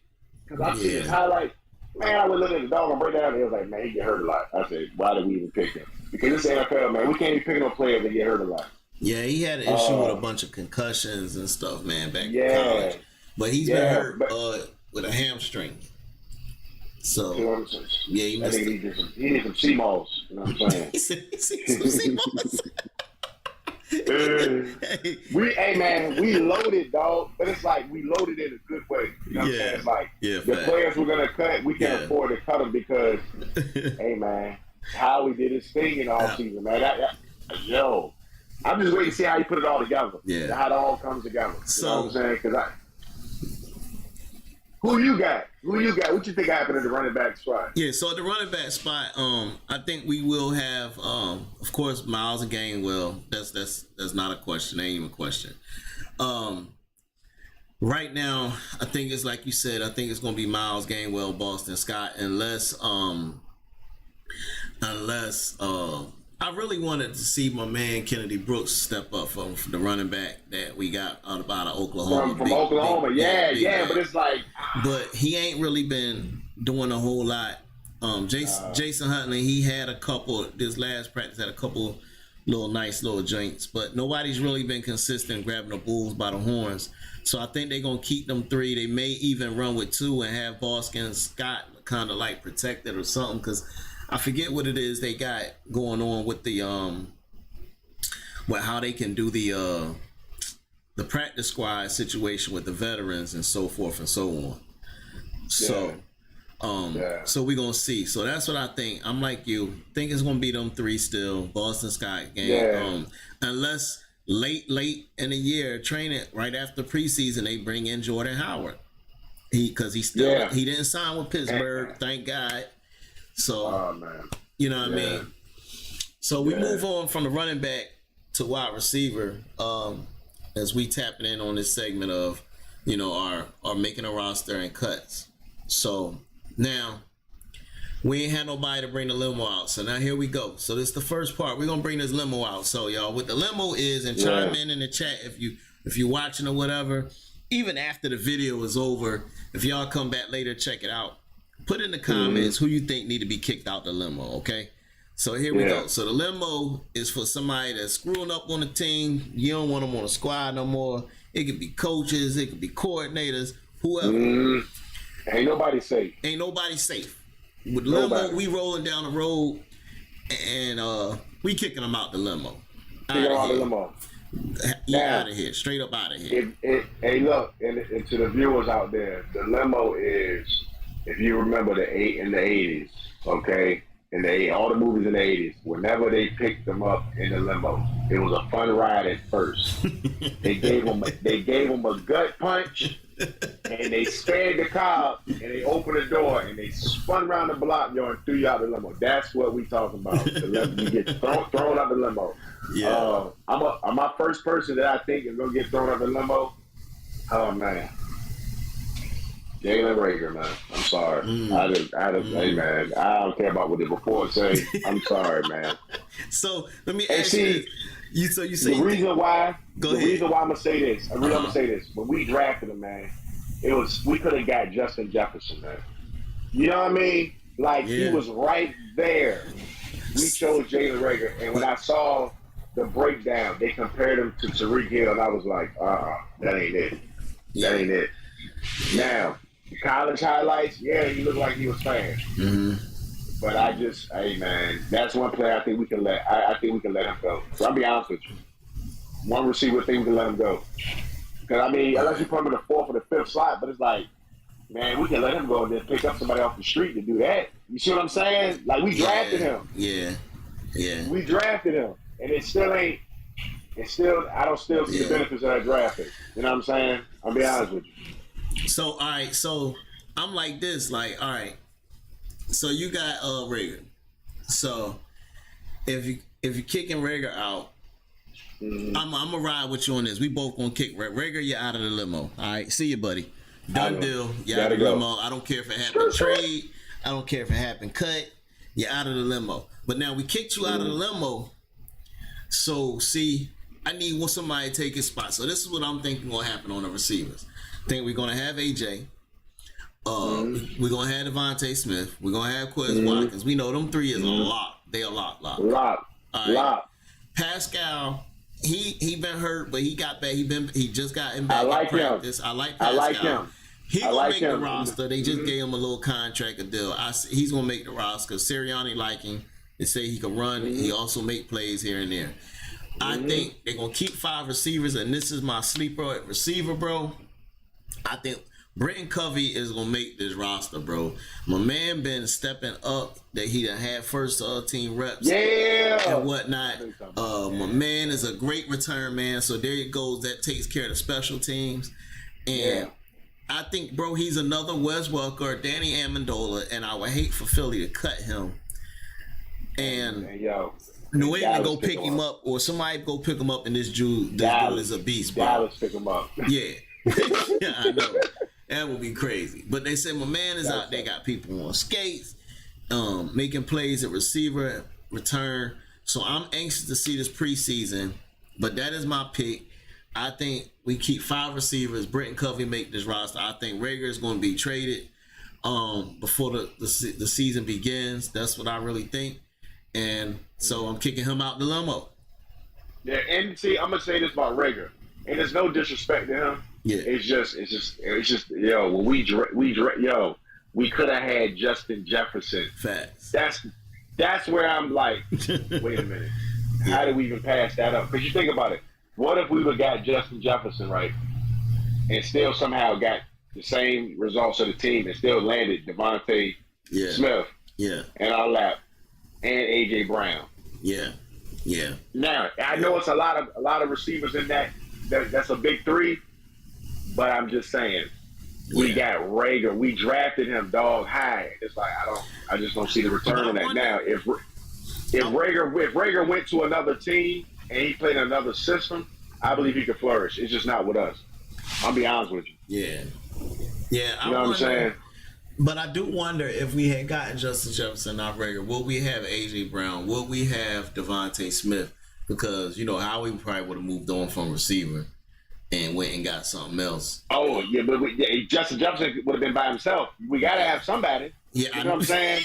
Because I see his highlight. Man, I was looking at the dog and break down and it was like, man, he get hurt a lot. I said, why did we even pick him? Because this NFL, man, we can't even pick no players that get hurt a lot. Yeah, he had an issue with a bunch of concussions and stuff, man, back in college. But he's been hurt with a hamstring. So, he missed it. He needs some CMOS. You know what I'm saying? he said some CMOS. We loaded, dog. But it's like we loaded in a good way. You know what I'm saying? It's like the players we're going to cut, we can't afford to cut them because, hey, man, Howie did his thing in all season, man. I'm just waiting to see how he put it all together. Yeah. How it all comes together. You know what I'm saying? Who you got? What you think happened at the running back spot? Yeah, so at the running back spot, I think we will have, of course, Miles and Gainwell. That's not a question. Ain't even a question. Right now, I think it's like you said. I think it's going to be Miles, Gainwell, Boston Scott, unless I really wanted to see my man Kennedy Brooks step up from the running back that we got out of Oklahoma. From Oklahoma, but it's like... But he ain't really been doing a whole lot. Jason Huntley, he had a couple, this last practice had a couple nice little joints, but nobody's really been consistent grabbing the bulls by the horns. So I think they're going to keep them 3. They may even run with 2 and have Boston Scott kind of like protected or something, because I forget what it is they got going on with the how they can do the practice squad situation with the veterans and so forth and so on. So so we're gonna see. So that's what I think. I'm like you. Think it's gonna be them 3 still. Boston Scott game. Unless late in the year training right after preseason they bring in Jordan Howard. He didn't sign with Pittsburgh, thank God. So, you know what I mean? So we move on from the running back to wide receiver as we tapping in on this segment of, our making a roster and cuts. So now we ain't had nobody to bring the limo out. So now here we go. So this is the first part. We're going to bring this limo out. So y'all, what the limo is, and chime in the chat if you're watching or whatever, even after the video is over, if y'all come back later, check it out. Put in the comments who you think need to be kicked out the limo, okay? So here we go. So the limo is for somebody that's screwing up on the team. You don't want them on the squad no more. It could be coaches. It could be coordinators, whoever. Ain't nobody safe. With limo, we rolling down the road and we kicking them out the limo. Kick him out of the limo. You out of here. Straight up out of here. Hey, look, and to the viewers out there, the limo is, if you remember in the 80s, okay? All the movies in the 80s, whenever they picked them up in the limo, it was a fun ride at first. They gave them a gut punch, and they spared the car, and they opened the door, and they spun around the block, and threw you out the limo. That's what we talking about. You get thrown out the limo. Yeah. I'm my first person that I think is gonna get thrown out the limo. Oh man. Jalen Rager, man. I'm sorry. Hey, man. I don't care about what the reports say. I'm sorry, man. So let me ask you. You say the reason why I'm gonna say this. I'm gonna say this. When we drafted him, man, we could have got Justin Jefferson, man. You know what I mean? Like he was right there. We chose Jalen Rager, and when I saw the breakdown, they compared him to Tariq Hill, and I was like, that ain't it. That ain't it. Now, college highlights, he looked like he was fast. Mm-hmm. But hey man, that's one player I think we can let. I think we can let him go. So I'll be honest with you. One receiver, I think we can let him go. Because I mean, unless you put him in the 4th or the 5th slot, but it's like, man, we can let him go and then pick up somebody off the street to do that. You see what I'm saying? Like we drafted him. Yeah. We drafted him, and it still ain't. I don't see the benefits of that drafting. You know what I'm saying? I'll be honest with you. So all right, so I'm like this, all right. So you got Rager. So if you're kicking Rager out, I'm gonna ride with you on this. We both gonna kick Rager. You're out of the limo. All right, see you, buddy. Done deal. You're out of the limo. I don't care if it happened trade. I don't care if it happened cut. You're out of the limo. But now we kicked you out of the limo. So see, I need somebody to take his spot. So this is what I'm thinking gonna happen on the receivers. I think we're gonna have AJ. We're gonna have Devontae Smith. We're gonna have Quez Watkins. We know them three is a lot. They a lot. Pascal, he been hurt, but he got back. He just got him back in practice. I like Pascal. He gonna make the roster. They just gave him a little contract deal. He's gonna make the roster. Sirianni like him. They say he can run. He also make plays here and there. I think they're gonna keep 5 receivers, and this is my sleeper at receiver, bro. I think Britton Covey is gonna make this roster, bro. My man been stepping up. That he done had first team reps, and whatnot. My man is a great return man. So there it goes. That takes care of the special teams, and I think, bro, he's another Wes Welker, Danny Amendola, and I would hate for Philly to cut him. And New England go pick him up, or somebody go pick him up, and this dude is a beast, bro. Dallas pick him up. Yeah. Yeah, I know. That would be crazy. But they say my man is out there, got people on skates, making plays at receiver, return. So I'm anxious to see this preseason, but that is my pick. I think we keep 5 receivers. Britton Covey make this roster. I think Rager is going to be traded before the season begins. That's what I really think. And so I'm kicking him out the limo. Yeah, and see, I'm gonna say this about Rager, and there's no disrespect to him. Yeah, it's just when we could have had Justin Jefferson. Facts. That's where I'm like, wait a minute, how did we even pass that up? Because you think about it, what if we would have got Justin Jefferson right, and still somehow got the same results of the team, and still landed Devontae Smith in our lap, and AJ Brown. Yeah. Now I know it's a lot of receivers in that's a big 3, but I'm just saying we got Rager. We drafted him dog high. It's like I just don't see the return on that. Now if Rager went to another team and he played in another system, I believe he could flourish. It's just not with us. I'll be honest with you. Yeah. You know what I'm saying? But I do wonder if we had gotten Justin Jefferson, not Rager, would we have A.J. Brown? Would we have Devontae Smith? Because, Howie probably would have moved on from receiver and went and got something else. Oh, yeah, but Justin Jefferson would have been by himself. We got to have somebody. Yeah, you know what I'm saying?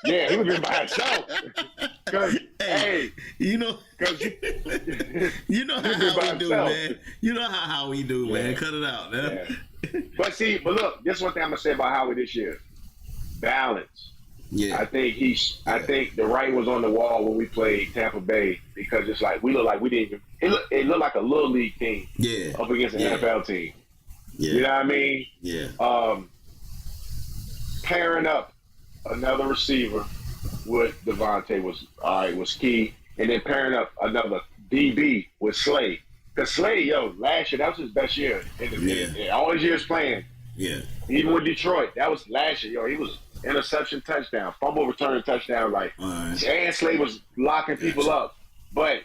Yeah, he would have been by himself. Because, you know how we do, man. You know how we do, man. Cut it out, man. Yeah. But look, this is one thing I'm going to say about Howie this year. Balance. Yeah. I think the writing was on the wall when we played Tampa Bay because it's like we looked like we didn't even. It looked like a little league team. Yeah. Up against an NFL team. Yeah. You know what I mean? Yeah. Pairing up another receiver with Devontae was key, and then pairing up another DB with Slay. Because Slay, last year that was his best year in all his years playing. Yeah. Even with Detroit, that was last year. He was interception, touchdown, fumble, return, touchdown. Like, and Slay was locking people up. But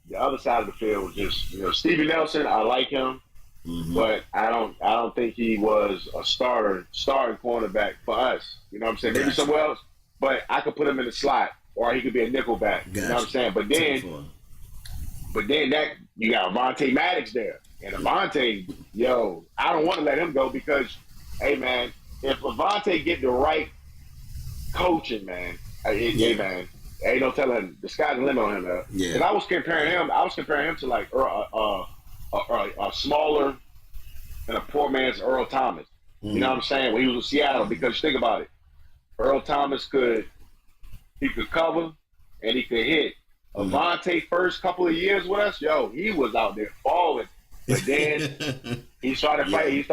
the other side of the field was just, Stevie Nelson. I like him, but I don't think he was a starting cornerback for us. You know what I'm saying? Maybe somewhere else, but I could put him in the slot, or he could be a nickel back. You know what I'm saying? But then that you got Avonte Maddox there. And Avonte, I don't want to let him go because, hey, man, if Avonte get the right coaching, man, man, ain't no telling the sky's the limit on him. Yeah. And I was comparing him to like a smaller and a poor man's Earl Thomas. You know what I'm saying? When he was in Seattle, because think about it, Earl Thomas could cover and he could hit. Avonte first couple of years with us, he was out there balling. But then he started fighting. He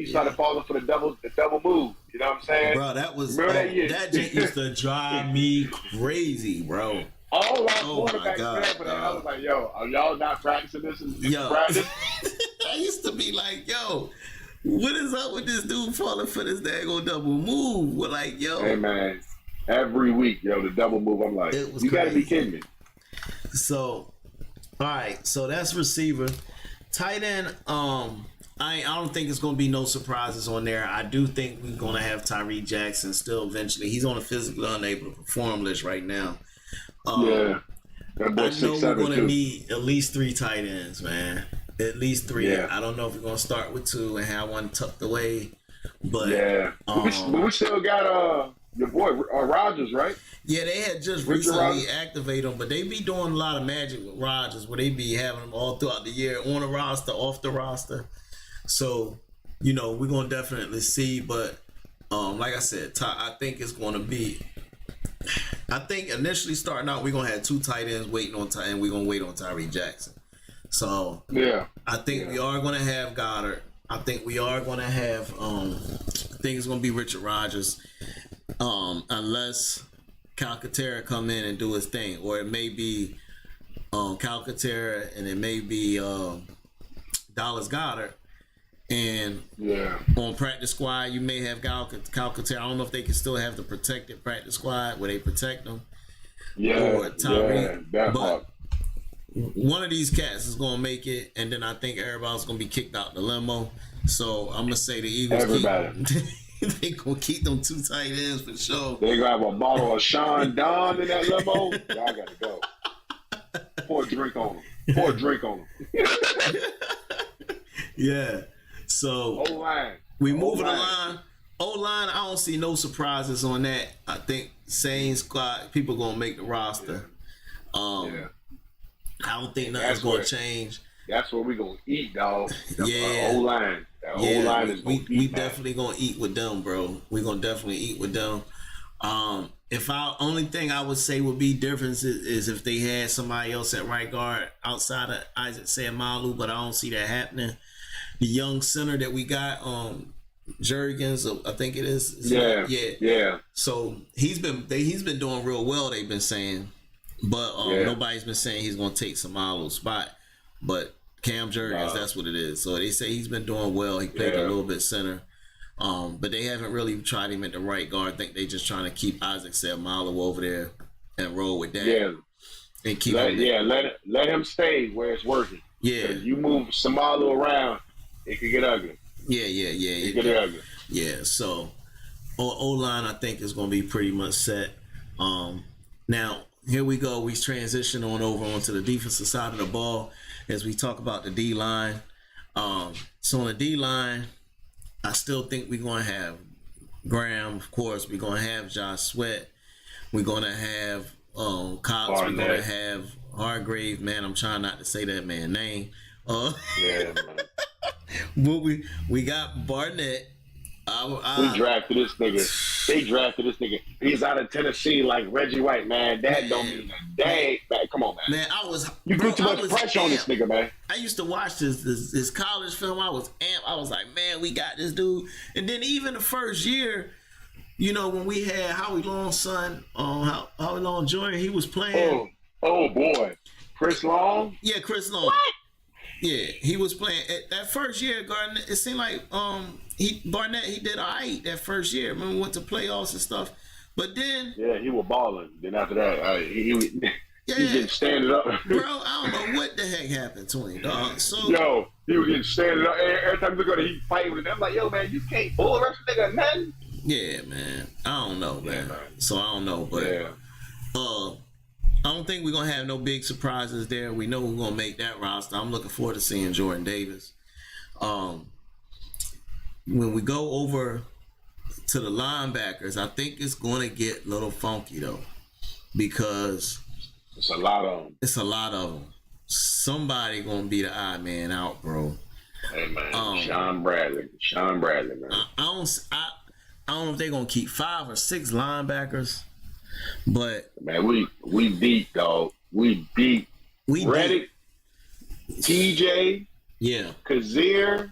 started falling for the double move. You know what I'm saying? Bro, that was that just used to drive me crazy, bro. All our quarterbacks there, but I was like, are y'all not practicing this in practice? I used to be like, what is up with this dude falling for this daggone double move? We're like, Hey, man, every week, the double move, I'm like, you got to be kidding me. So, all right, so that's receiver. Tight end, I don't think it's going to be no surprises on there. I do think we're going to have Tyree Jackson still eventually. He's on a physically unable to perform list right now. That boy I know 6'7" we're going to too. need at least 3 tight ends, man. At least 3. Yeah. I don't know if we're going to start with 2 and have one tucked away. But but we still got your boy Rodgers, right? Yeah, they had just recently activated him, but they be doing a lot of magic with Rodgers, where they be having him all throughout the year on the roster, off the roster. So, we're gonna definitely see. But like I said, I think it's gonna be. I think initially starting out, we're gonna have 2 tight ends waiting on and we're gonna wait on Tyree Jackson. So I think we are gonna have Goddard. I think we are gonna have. I think it's gonna be Richard Rodgers, unless Calcaterra come in and do his thing, or it may be Calcaterra and it may be Dallas Goedert. And on practice squad, you may have Calcaterra. I don't know if they can still have the protected practice squad where they protect them. Or Tyreek. But one of these cats is going to make it, and then I think everybody's going to be kicked out the limo. So I'm going to say the Eagles they going to keep them 2 tight ends for sure. They going to have a bottle of Sean Don in that limo. Y'all got to go. Pour a drink on them. Yeah. So O-line. We moving along. O-line, I don't see no surprises on that. I think same squad, people going to make the roster. I don't think nothing's going to change. That's what we're going to eat, dog. Yeah. O-line. O-line is going to eat. We definitely going to eat with them, bro. We're going to definitely eat with them. Only thing I would say would be difference is if they had somebody else at right guard outside of Isaac Seumalo, but I don't see that happening. The young center that we got, Jurgens, I think it is. Yeah. So he's been doing real well. They've been saying, but nobody's been saying he's going to take Seumalo's spot. But Cam Jurgens, that's what it is. So they say he's been doing well. He played a little bit center. But they haven't really tried him at the right guard. I think they're just trying to keep Isaac Seumalo over there and roll with that. Yeah. And keep let him stay where it's working. Yeah. You move Seumalo around, it could get ugly. Yeah. It could get ugly. Yeah. So O-line, I think, is going to be pretty much set. Now, here we go. We transition on over onto the defensive side of the ball as we talk about the D-line. So on the D-line, I still think we're going to have Graham, of course. We're going to have Josh Sweat. We're going to have Cox. We're going to have Hargrave. Man, I'm trying not to say that man's name. Man. But we got Barnett. We drafted this nigga They drafted this nigga. He's out of Tennessee like Reggie White, man. That don't mean a dang. Man, come on, man. Man, You put too much pressure on this nigga, man. I used to watch this college film. I was amped. I was like, man, we got this dude. And then even the first year, you know, when we had Howie Long's son, Howie Long Jr., he was playing. Oh boy. Chris Long? Yeah, Chris Long. What? Yeah, he was playing. That first year, Garnett, it seemed like Barnett, he did all right that first year. Remember, we went to playoffs and stuff. But then... Yeah, he was balling. Then after that, he getting standing up. Bro, I don't know what the heck happened to him, dog. So, yo, he was getting standing up. Every time we go to he fight with him, I'm like, yo, man, you can't bull rush a nigga, nothing. Yeah, man. I don't know, man. So, I don't know. But, I don't think we're going to have no big surprises there. We know we're going to make that roster. I'm looking forward to seeing Jordan Davis. When we go over to the linebackers, I think it's going to get a little funky, though, because it's a lot of them. Somebody going to be the odd man out, bro. Hey, man. Sean Bradley, man. I don't know if they're going to keep 5 or 6 linebackers. But man, we beat, dog. We beat Reddick, TJ, Kazir,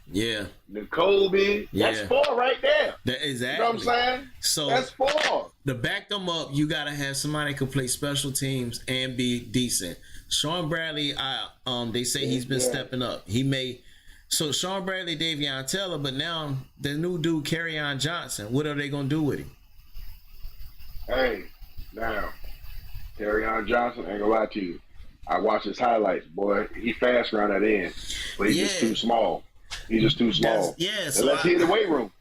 N'Kobe. That's 4 right there. Exactly. You know what I'm saying? So that's 4. To back them up, you gotta have somebody who can play special teams and be decent. Sean Bradley, they say he's been stepping up. So Sean Bradley, Davion Taylor, but now the new dude, Kerryon Johnson. What are they gonna do with him? Hey. Now, Kerryon Johnson, ain't gonna lie to you. I watched his highlights, boy. He fast around that end, but he's just too small. He's just too small. So unless he in the weight room.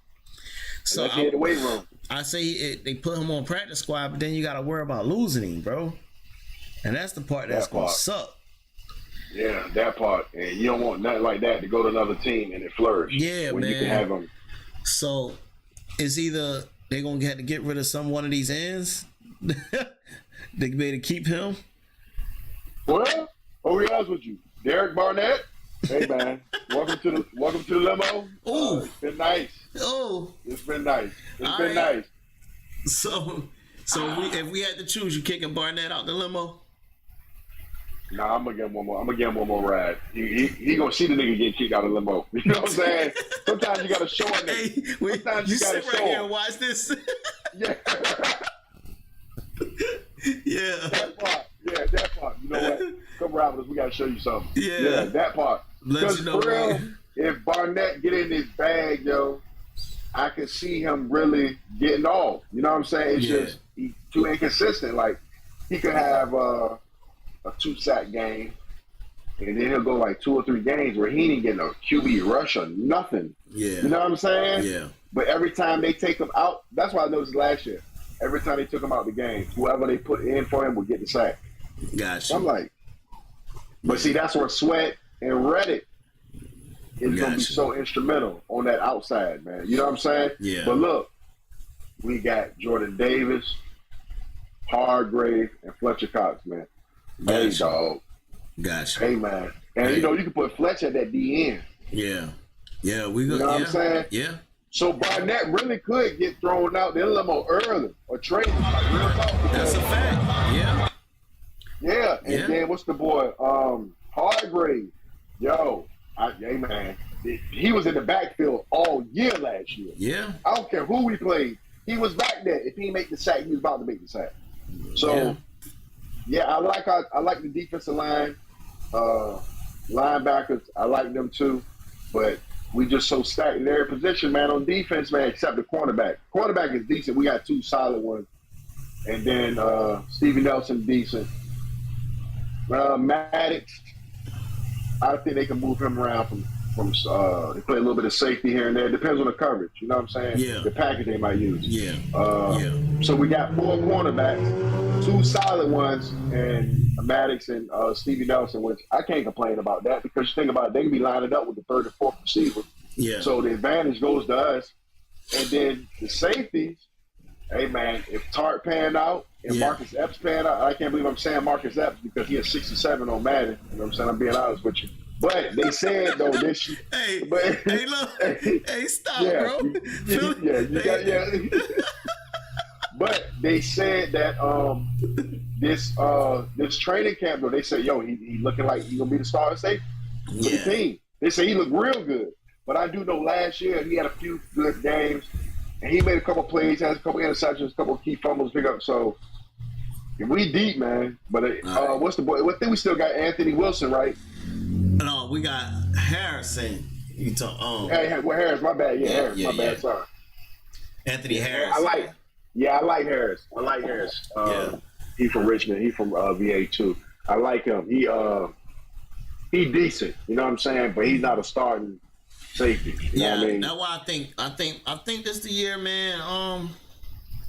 I say they put him on practice squad, but then you got to worry about losing him, bro. And that's the part that's gonna suck. Yeah, that part. And you don't want nothing like that to go to another team and it flourish. Yeah, when man. You can have them. So it's either they're gonna have to get rid of one of these ends. They be able to keep him. Well, I'll be honest with you, Derek Barnett. Hey man, welcome to the limo. Ooh, it's been nice. Oh, it's been nice. It's been nice. So if we had to choose, you kicking Barnett out the limo? Nah, I'm gonna get him one more. I'm gonna get him one more ride. He gonna see the nigga get kicked out of the limo. You know what I'm saying? Sometimes you gotta show him. Sometimes you gotta sit right here and watch this. Yeah. That part. You know what? Come around with us. We gotta show you something. Yeah, that part. Because for real, if Barnett get in his bag, yo, I can see him really getting off. You know what I'm saying? It's just he's too inconsistent. Like he could have a 2-sack game, and then he'll go like 2 or 3 games where he ain't getting a QB rush or nothing. Yeah. You know what I'm saying? Yeah. But every time they take him out, that's why I noticed last year. Every time they took him out the game, whoever they put in for him would get the sack. Gotcha. I'm like, but see, that's where Sweat and Reddick is going to be so instrumental on that outside, man. You know what I'm saying? Yeah. But look, we got Jordan Davis, Hargrave, and Fletcher Cox, man. Hey, dog. Gotcha. Hey, man. And, you know, you can put Fletcher at that DN. Yeah. Yeah, we go. You know what I'm saying? Yeah. So Barnett really could get thrown out the limo early or traded. Like real talk. That's a fact. Yeah. Yeah. And then what's the boy? Hargrave. Yo, hey man. He was in the backfield all year last year. Yeah. I don't care who we played. He was back there. If he make the sack, he was about to make the sack. So I like the defensive line. Linebackers, I like them too. But we just so stacked in every position, man, on defense, man, except the cornerback. Cornerback is decent. We got 2 solid ones. And then Stevie Nelson, decent. Maddox, I think they can move him around from they play a little bit of safety here and there. It depends on the coverage. You know what I'm saying? Yeah. The package they might use. Yeah. So we got 4 cornerbacks, 2 solid ones, and Maddox and Stevie Nelson, which I can't complain about that because you think about it, they can be lining up with the 3rd and 4th receiver. Yeah. So the advantage goes to us. And then the safeties, hey man, if Tart panned out and Marcus Epps panned out, I can't believe I'm saying Marcus Epps because he has 67 on Madden. You know what I'm saying? I'm being honest with you. But they said though this year. Hey, look, hey, stop, bro. But they said that this training camp, though, they said, yo, he looking like he gonna be the starting safety for the team. They say he looked real good. But I do know last year he had a few good games, and he made a couple plays, has a couple interceptions, a couple key fumbles pick up. So we deep, man. But what's the boy? I think we still got Anthony Wilson, right? No, we got Harrison. You talk. Harris. My bad. Yeah, Harris. My bad. Sorry. Anthony Harris. I like Harris. He from Richmond. He from VA too. I like him. He decent. You know what I'm saying? But he's not a starting safety. You know what I mean? That's why I think this the year, man.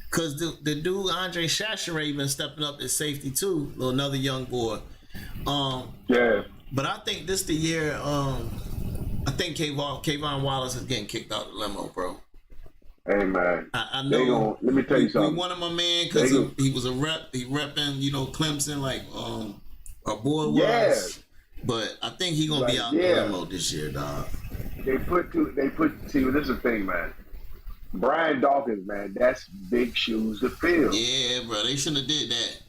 Cause the dude Andre Chachere been stepping up as safety too. Another young boy. Yeah. But I think this the year. I think Kayvon Wallace is getting kicked out of the limo, bro. Hey man, I know. Let me tell you something. We wanted my man because he was a rep. He repping, Clemson like our boy was. Yeah. But I think he gonna be out the limo this year, dog. See, this is the thing, man. Brian Dawkins, man, that's big shoes to fill. Yeah, bro, they shouldn't have did that.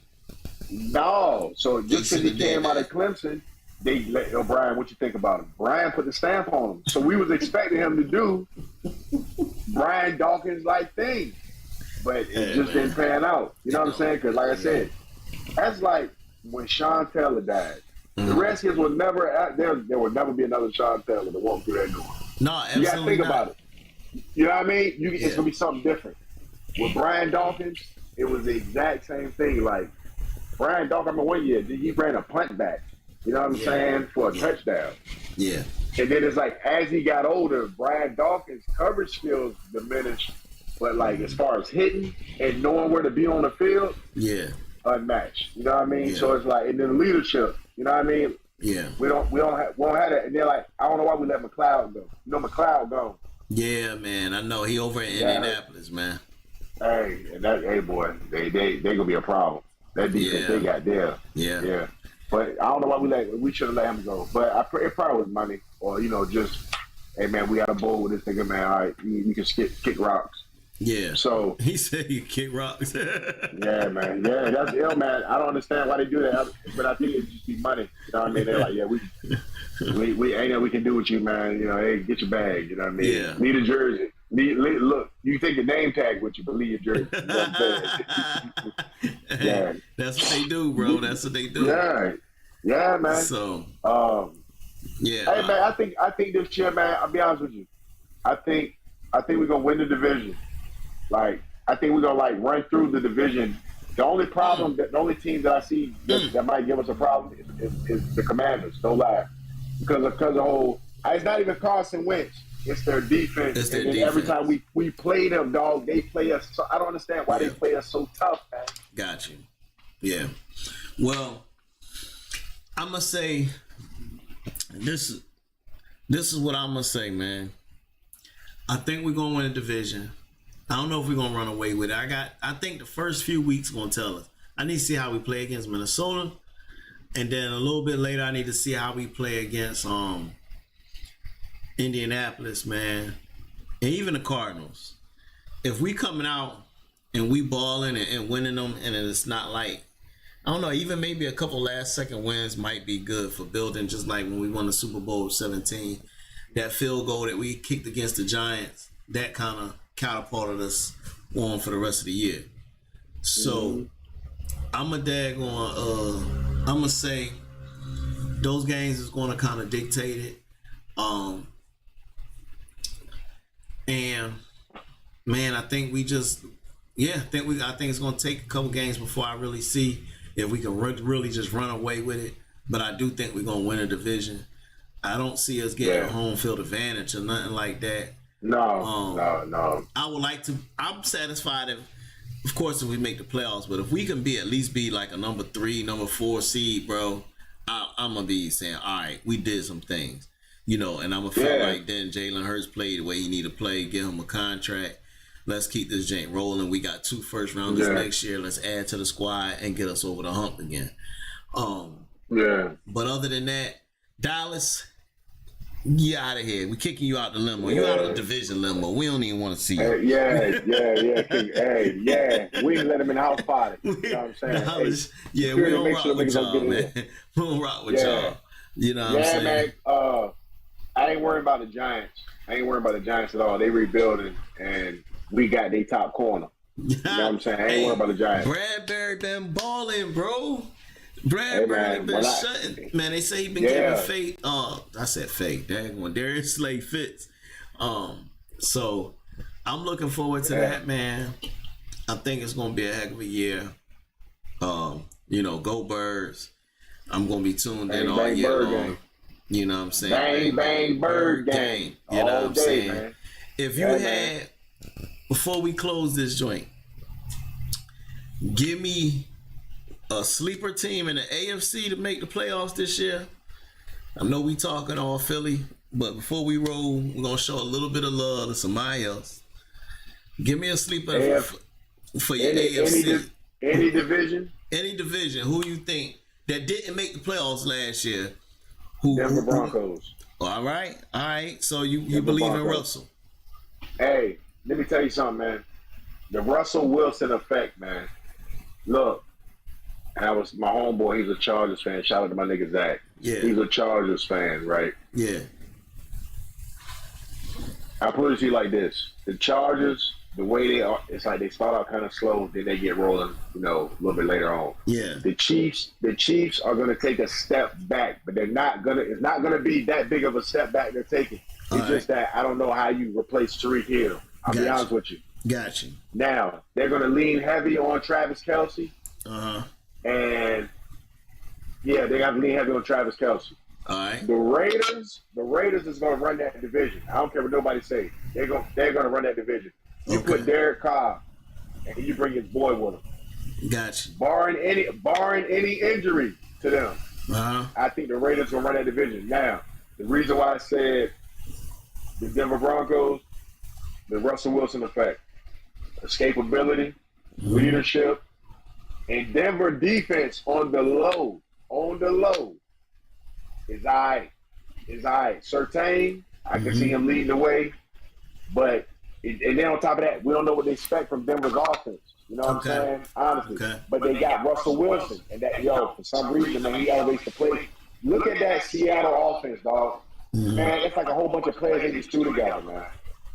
No, so just because he came out of Clemson, they let Brian. What you think about him? Brian put the stamp on him, so we was expecting him to do Brian Dawkins like thing, but it just didn't pan out. You know what I'm saying? Because like I said, that's like when Sean Taylor died. The Redskins will never. There will never be another Sean Taylor to walk through that door. No, absolutely you gotta think not. about it. You know what I mean? It's gonna be something different. With Brian Dawkins, it was the exact same thing. Like Brian Dawkins, I remember one year he ran a punt back. You know what I'm saying, for a touchdown. Yeah. And then it's like as he got older, Brian Dawkins' coverage skills diminished, but like as far as hitting and knowing where to be on the field, unmatched. You know what I mean? Yeah. So it's like, and then leadership. You know what I mean? Yeah. We don't have that. And they're like, I don't know why we let McLeod go. You know, McLeod gone. Yeah, man. I know he over in Indianapolis, man. Hey, boy, they gonna be a problem. That defense they got there. Yeah. But I don't know why we should have let him go. But it probably was money, or just, hey man, we got a bowl with this nigga, man. All right, you can kick rocks. Yeah. So he said you kick rocks. Yeah, man. Yeah, that's ill, man. I don't understand why they do that, but I think it just be money. You know what I mean? They're like, yeah, we ain't know we can do with you, man. Hey, get your bag. You know what I mean? Yeah. Need a jersey. Look, you take your name tag with you, but leave your jersey. You know what I'm saying? That's what they do, bro. That's what they do. Yeah, man. So, Hey, man, I think this year, man. I'll be honest with you. I think we're gonna win the division. Like, I think we're gonna run through the division. The only problem, the only team that I see that might give us a problem is the Commanders. Don't lie, because of the whole. It's not even Carson Wentz. It's their defense. It's their and defense. Every time we play them, dog, they play us. So, I don't understand why they play us so tough, man. Got you. Yeah. Well, I'm gonna say this is what I'm gonna say, man. I think we're gonna win the division. I don't know if we're gonna run away with it. I think the first few weeks gonna tell us. I need to see how we play against Minnesota, and then a little bit later I need to see how we play against Indianapolis, man, and even the Cardinals. If we coming out and we balling and winning them, and it's not like, I don't know, even maybe a couple last second wins might be good for building, just like when we won the Super Bowl 17. That field goal that we kicked against the Giants, that kind of catapulted us on for the rest of the year. So I'm gonna say those games is gonna kind of dictate it. And man, I think it's gonna take a couple games before I really see if we can really just run away with it. But I do think we're gonna win a division. I don't see us getting a home field advantage or nothing like that. No. I would like to. I'm satisfied of course, if we make the playoffs. But if we can at least be like a number 3, number 4 seed, bro, I'm gonna be saying, all right, we did some things, and I'm gonna feel like then Jalen Hurts played the way he need to play, give him a contract. Let's keep this jank rolling. We got 2 first rounders next year. Let's add to the squad and get us over the hump again. But other than that, Dallas, You out of here. We kicking you out the limo. You out of the division limo. We don't even want to see you. Hey, we ain't let him in the house party. You know what I'm saying? We don't rock with y'all, man. We don't rock with y'all. You know what I'm saying? Man. I ain't worried about the Giants. I ain't worried about the Giants at all. They rebuilding, and we got their top corner. You know what I'm saying? I ain't worried about the Giants. Bradbury been balling, bro. Bradbury been shutting. Man, they say he been giving fake. I said fake. Dang one. Darius Slay fits. So I'm looking forward to that, man. I think it's gonna be a heck of a year. Go Birds. I'm gonna be tuned in all year long. You know what I'm saying? Bang, bang, Bird gang. You know what I'm saying? Man. If you had, before we close this joint, give me a sleeper team in the AFC to make the playoffs this year. I know we talking all Philly, but before we roll, we're going to show a little bit of love to somebody else. Give me a sleeper for your AFC. Any division? Any division. Who you think that didn't make the playoffs last year? Denver Broncos. All right. So you believe in Russell? Hey, let me tell you something, man. The Russell Wilson effect, man. Look, and I was my homeboy. He's a Chargers fan. Shout out to my nigga Zach. Yeah, he's a Chargers fan, right? Yeah. I put it to you like this: the Chargers, the way they are, it's like they start out kind of slow, then they get rolling, a little bit later on. Yeah. The Chiefs are going to take a step back, but they're not gonna. It's not going to be that big of a step back they're taking. It's just that I don't know how you replace Tariq Hill. I'll be honest with you. Gotcha. Now they're going to lean heavy on Travis Kelce. And they got to lean heavy on Travis Kelce. All right. The Raiders is going to run that division. I don't care what nobody say. They're going to run that division. You put Derek Carr, and you bring his boy with him. Gotcha. Barring any injury to them, I think the Raiders will run that division. Now, the reason why I said the Denver Broncos, the Russell Wilson effect, escapability, leadership, and Denver defense on the low is all right. Surtain, I can see him leading the way, but and then on top of that, we don't know what they expect from Denver's offense. You know what I'm saying? Honestly. Okay. But they got Russell Wilson, and that for some reason, man, he elevates the play. Look at that Seattle offense, dog. Man, it's like a whole bunch of players they just threw together, man.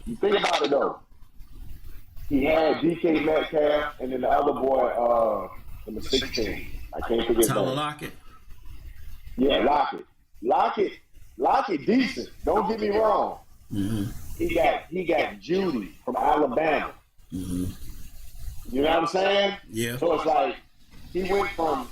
You think about it though. He had DK Metcalf, and then the other boy, number 16. I can't forget that. Tyler Lockett. Yeah, Lockett decent. Don't get me wrong. He got Judy from Alabama. You know what I'm saying? Yeah. So it's like he went from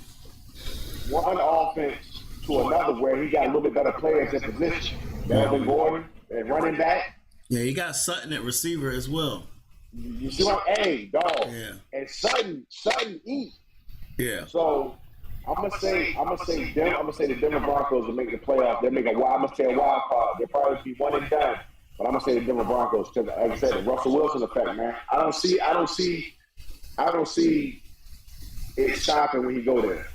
one offense to another where he got a little bit better players in position. Melvin Gordon and running back. Yeah, he got Sutton at receiver as well. You see what I'm dog. Yeah. And Sutton eat. Yeah. So I'm gonna say the Denver Broncos will make the playoff. They'll make I'm gonna say a wild card. They'll probably be one and done. But I'm gonna say the Denver Broncos because, like I said, the Russell Wilson effect, man. I don't see it stopping when he go there.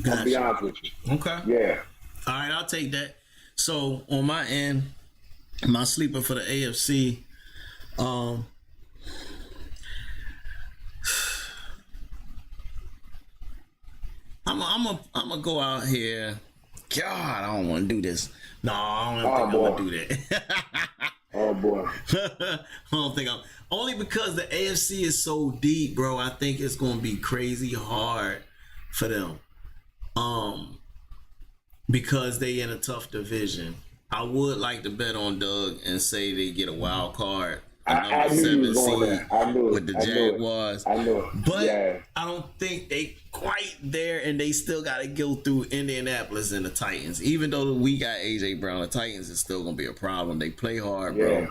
Gotcha. I'll be honest with you. Okay. Yeah. All right, I'll take that. So on my end, my sleeper for the AFC, I'm gonna go out here. God, I don't want to do this. No, I don't think I'm gonna do that. Oh boy. I don't think I'm. Only because the AFC is so deep, bro. I think it's gonna be crazy hard for them. Because they in a tough division. I would like to bet on Doug and say they get a wild card. I knew you was going there. I knew it. With the Jaguars. I knew it. But yeah. I don't think they quite there, and they still got to go through Indianapolis and the Titans. Even though we got A.J. Brown, the Titans is still going to be a problem. They play hard, bro.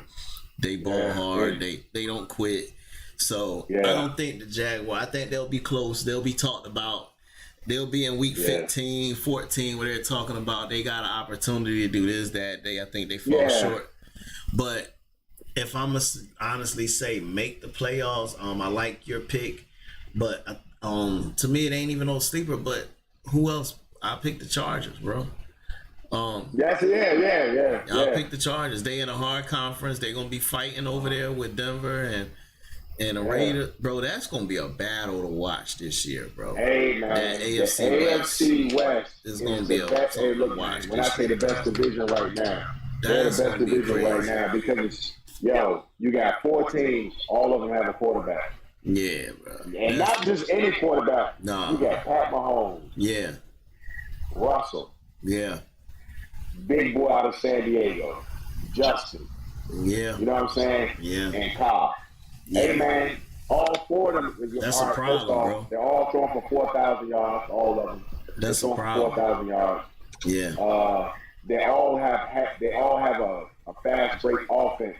They ball hard. Yeah. They don't quit. So I don't think the Jaguars, I think they'll be close. They'll be talked about. They'll be in week 15, 14 where they're talking about they got an opportunity to do this, that. I think they fall short. But if I'm going to honestly say make the playoffs, I like your pick. But to me, it ain't even no sleeper. But who else? I pick the Chargers, bro. I'll pick the Chargers. They in a hard conference. They're gonna be fighting over there with Denver and the Raiders. Bro, that's gonna be a battle to watch this year, bro. Hey man, that AFC West is gonna be a best. Hey, look, watch. When I say the best division right now, they're the best division right now because you got 4 teams. All of them have a quarterback. Yeah, bro. And not just any quarterback. No. You got Pat Mahomes. Yeah. Russell. Yeah. Big boy out of San Diego. Justin. Yeah. You know what I'm saying? Yeah. And Kyle. Yeah. Hey, man, all 4 of them. That's a problem, bro. They're all throwing for 4,000 yards, all of them. That's a problem. 4,000 yards. Yeah. They all have a fast break offense.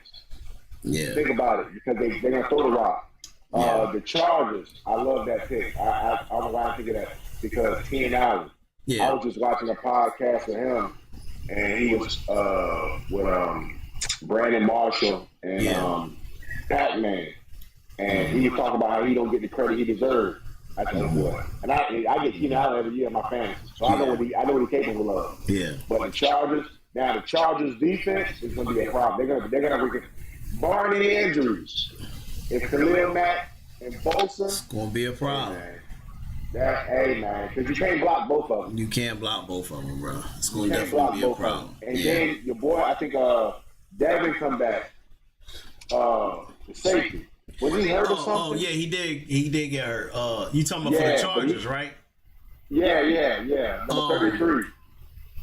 Yeah. Think about it, because they're going to throw the rock. The Chargers, I love that pick. I don't know why I think of that, because Ken Allen. Yeah. I was just watching a podcast with him, and he was with Brandon Marshall and Pac-Man, and he was talking about how he don't get the credit he deserves. I tell you what, and I get Ken Allen every year in my fantasy, so I know what he's capable of. Yeah. But the Chargers defense is going to be a problem. They're going to barring any injuries. If Khalil Mack and Bosa, it's gonna be a problem. Hey man, because you can't block both of them. You can't block both of them, bro. It's gonna definitely be a problem. And then your boy, I think Devin come back. The safety. Was he hurt or something? Oh yeah, he did. He did get hurt. You talking about for the Chargers, right? Yeah. Number 33.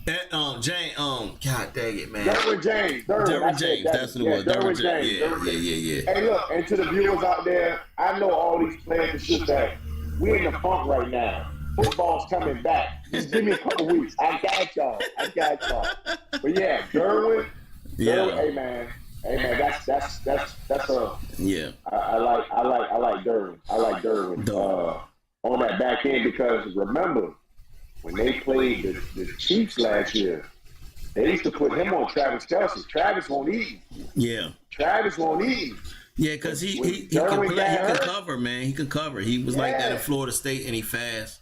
That James, God dang it, man. Derwin James. That's what it was. Derwin James. Yeah. Hey, look, and to the viewers out there, I know all these players and shit that we're in the funk right now. Football's coming back. Just give me a couple weeks. I got y'all. But yeah, Derwin. Hey man, that's a yeah. I like Derwin. I like Derwin on that back end, because remember, when they played the Chiefs last year, they used to put him on Travis Kelce. Travis won't eat. Yeah. Travis won't eat. Yeah, because he can play. He can cover, man. He can cover. He was like that at Florida State, and he fast.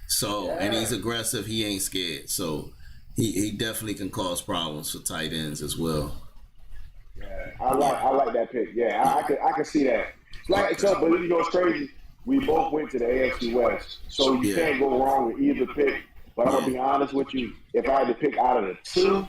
So, and he's aggressive. He ain't scared. So, he definitely can cause problems for tight ends as well. Yeah, I like that pick. Yeah, I can see that. But you know, it's crazy. We both went to the AFC West, so you can't go wrong with either pick. But I'm going to be honest with you. If I had to pick out of the 2,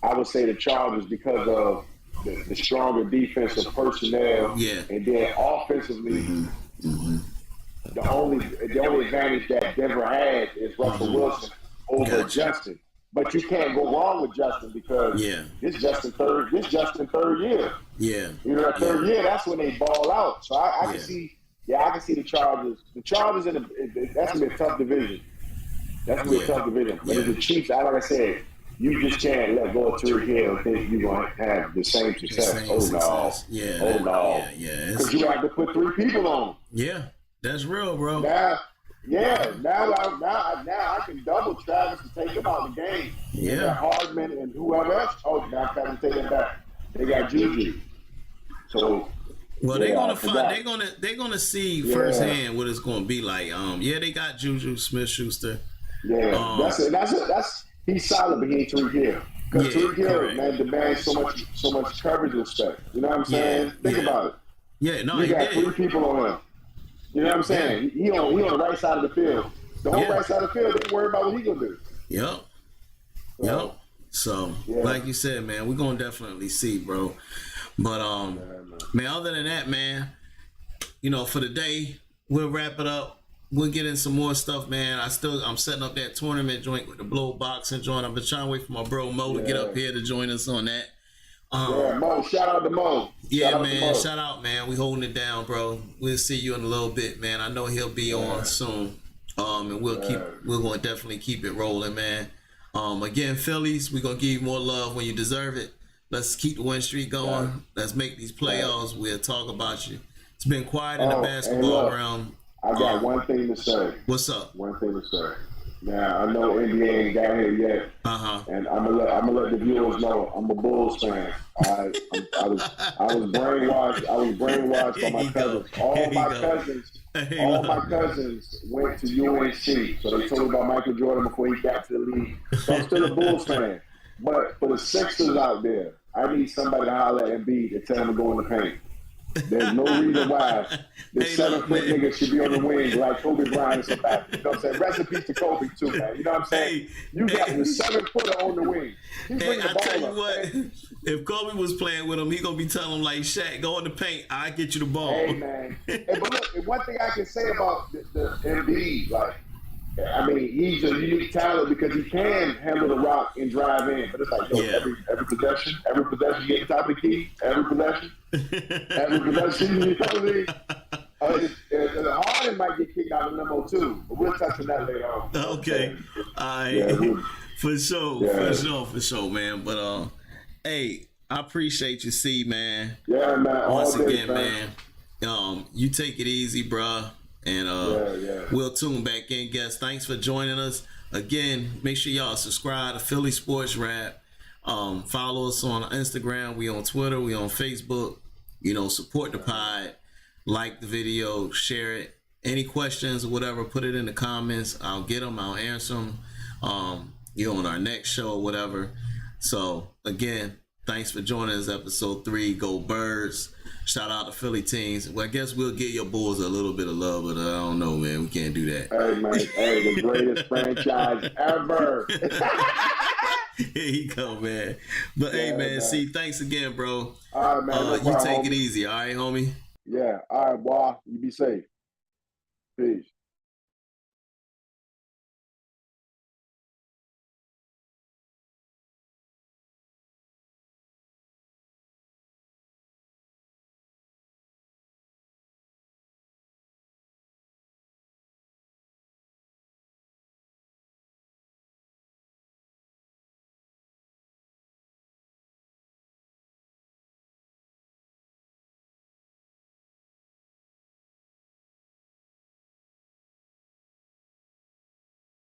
I would say the Chargers, because of the stronger defensive personnel. Yeah. And then offensively, the only advantage that Denver had is Russell Wilson over Justin. But you can't go wrong with Justin, because this Justin third year. Yeah. You know, that third year, that's when they ball out. So I can see. Yeah, I can see the Chargers. The Chargers that's gonna be a tough division. But the Chiefs, like I said, you just can't let go of Tyreek Hill and think you're gonna have the same success. No. Yeah. Because you have to put 3 people on. Yeah, that's real, bro. Now I can double Travis and take him out of the game. Yeah. They got Hardman and whoever else. Oh, now I can take him back. They got Juju. So. Well, they're gonna find. They're gonna see firsthand what it's gonna be like. They got Juju Smith-Schuster. Yeah, that's he's solid, but he ain't Tyreek Hill. Because Tyreek Hill, man, demands so much coverage and stuff. You know what I'm saying? Think about it. Yeah, no, you got 3 people on him. You know what I'm saying? He on the right side of the field. The whole right side of the field, they worry about what he gonna do. Yep. So, like you said, man, we're gonna definitely see, bro. But man, other than that, man, you know, for the day, we'll wrap it up. We'll get in some more stuff, man. I'm setting up that tournament joint with the Blow Boxing joint. I've been trying to wait for my bro Mo to get up here to join us on that. Mo, shout out to Mo. Shout out, man. We holding it down, bro. We'll see you in a little bit, man. I know he'll be on soon. And we're gonna definitely keep it rolling, man. Again, Phillies, we're gonna give you more love when you deserve it. Let's keep the win streak going. Let's make these playoffs. We'll talk about you. It's been quiet in the basketball realm. I got one thing to say. What's up? One thing to say. Now, I know NBA ain't got here yet. And I'm gonna let the viewers know I'm a Bulls fan. I was brainwashed. I was brainwashed by my cousins. All my cousins went to UNC, so they told me about Michael Jordan before he got to the league. So I'm still a Bulls fan. But for the Sixers out there, I need somebody to holler at Embiid and tell him to go in the paint. There's no reason why this 7-foot nigga should be on the wing like Kobe Bryant and some back. You know what I'm saying? Rest in peace to Kobe too, man. You know what I'm saying? You got the 7-footer on the wing. He's bringing the ball tell you up. what, if Kobe was playing with him, he gonna be telling him like, Shaq, go in the paint. I get you the ball. Hey man. But look, one thing I can say about the Embiid, like, I mean, he's a unique talent because he can handle the rock and drive in. But it's like, yo, every possession, you get the top of the key, every possession, you know what I mean? Harden might get kicked out of limo too, but we'll touch on that later on. Okay. All right. For sure, man. But, hey, I appreciate you, C, man. Yeah, man. Once again, man. You take it easy, bruh. And we'll tune back in, guys. Thanks for joining us. Again, make sure y'all subscribe to Philly Sports Rap. Follow us on Instagram. We on Twitter. We on Facebook. You know, support the pod. Like the video. Share it. Any questions or whatever, put it in the comments. I'll get them. I'll answer them. You know, on our next show or whatever. So, again, thanks for joining us. Episode 3. Go Birds. Shout out to Philly teams. Well, I guess we'll give your Bulls a little bit of love, but I don't know, man. We can't do that. Hey, man. Hey, the greatest franchise ever. Here you go, man. But, hey, man, see, thanks again, bro. All right, man. You take it easy, all right, homie? Yeah. All right, boy. You be safe. Peace.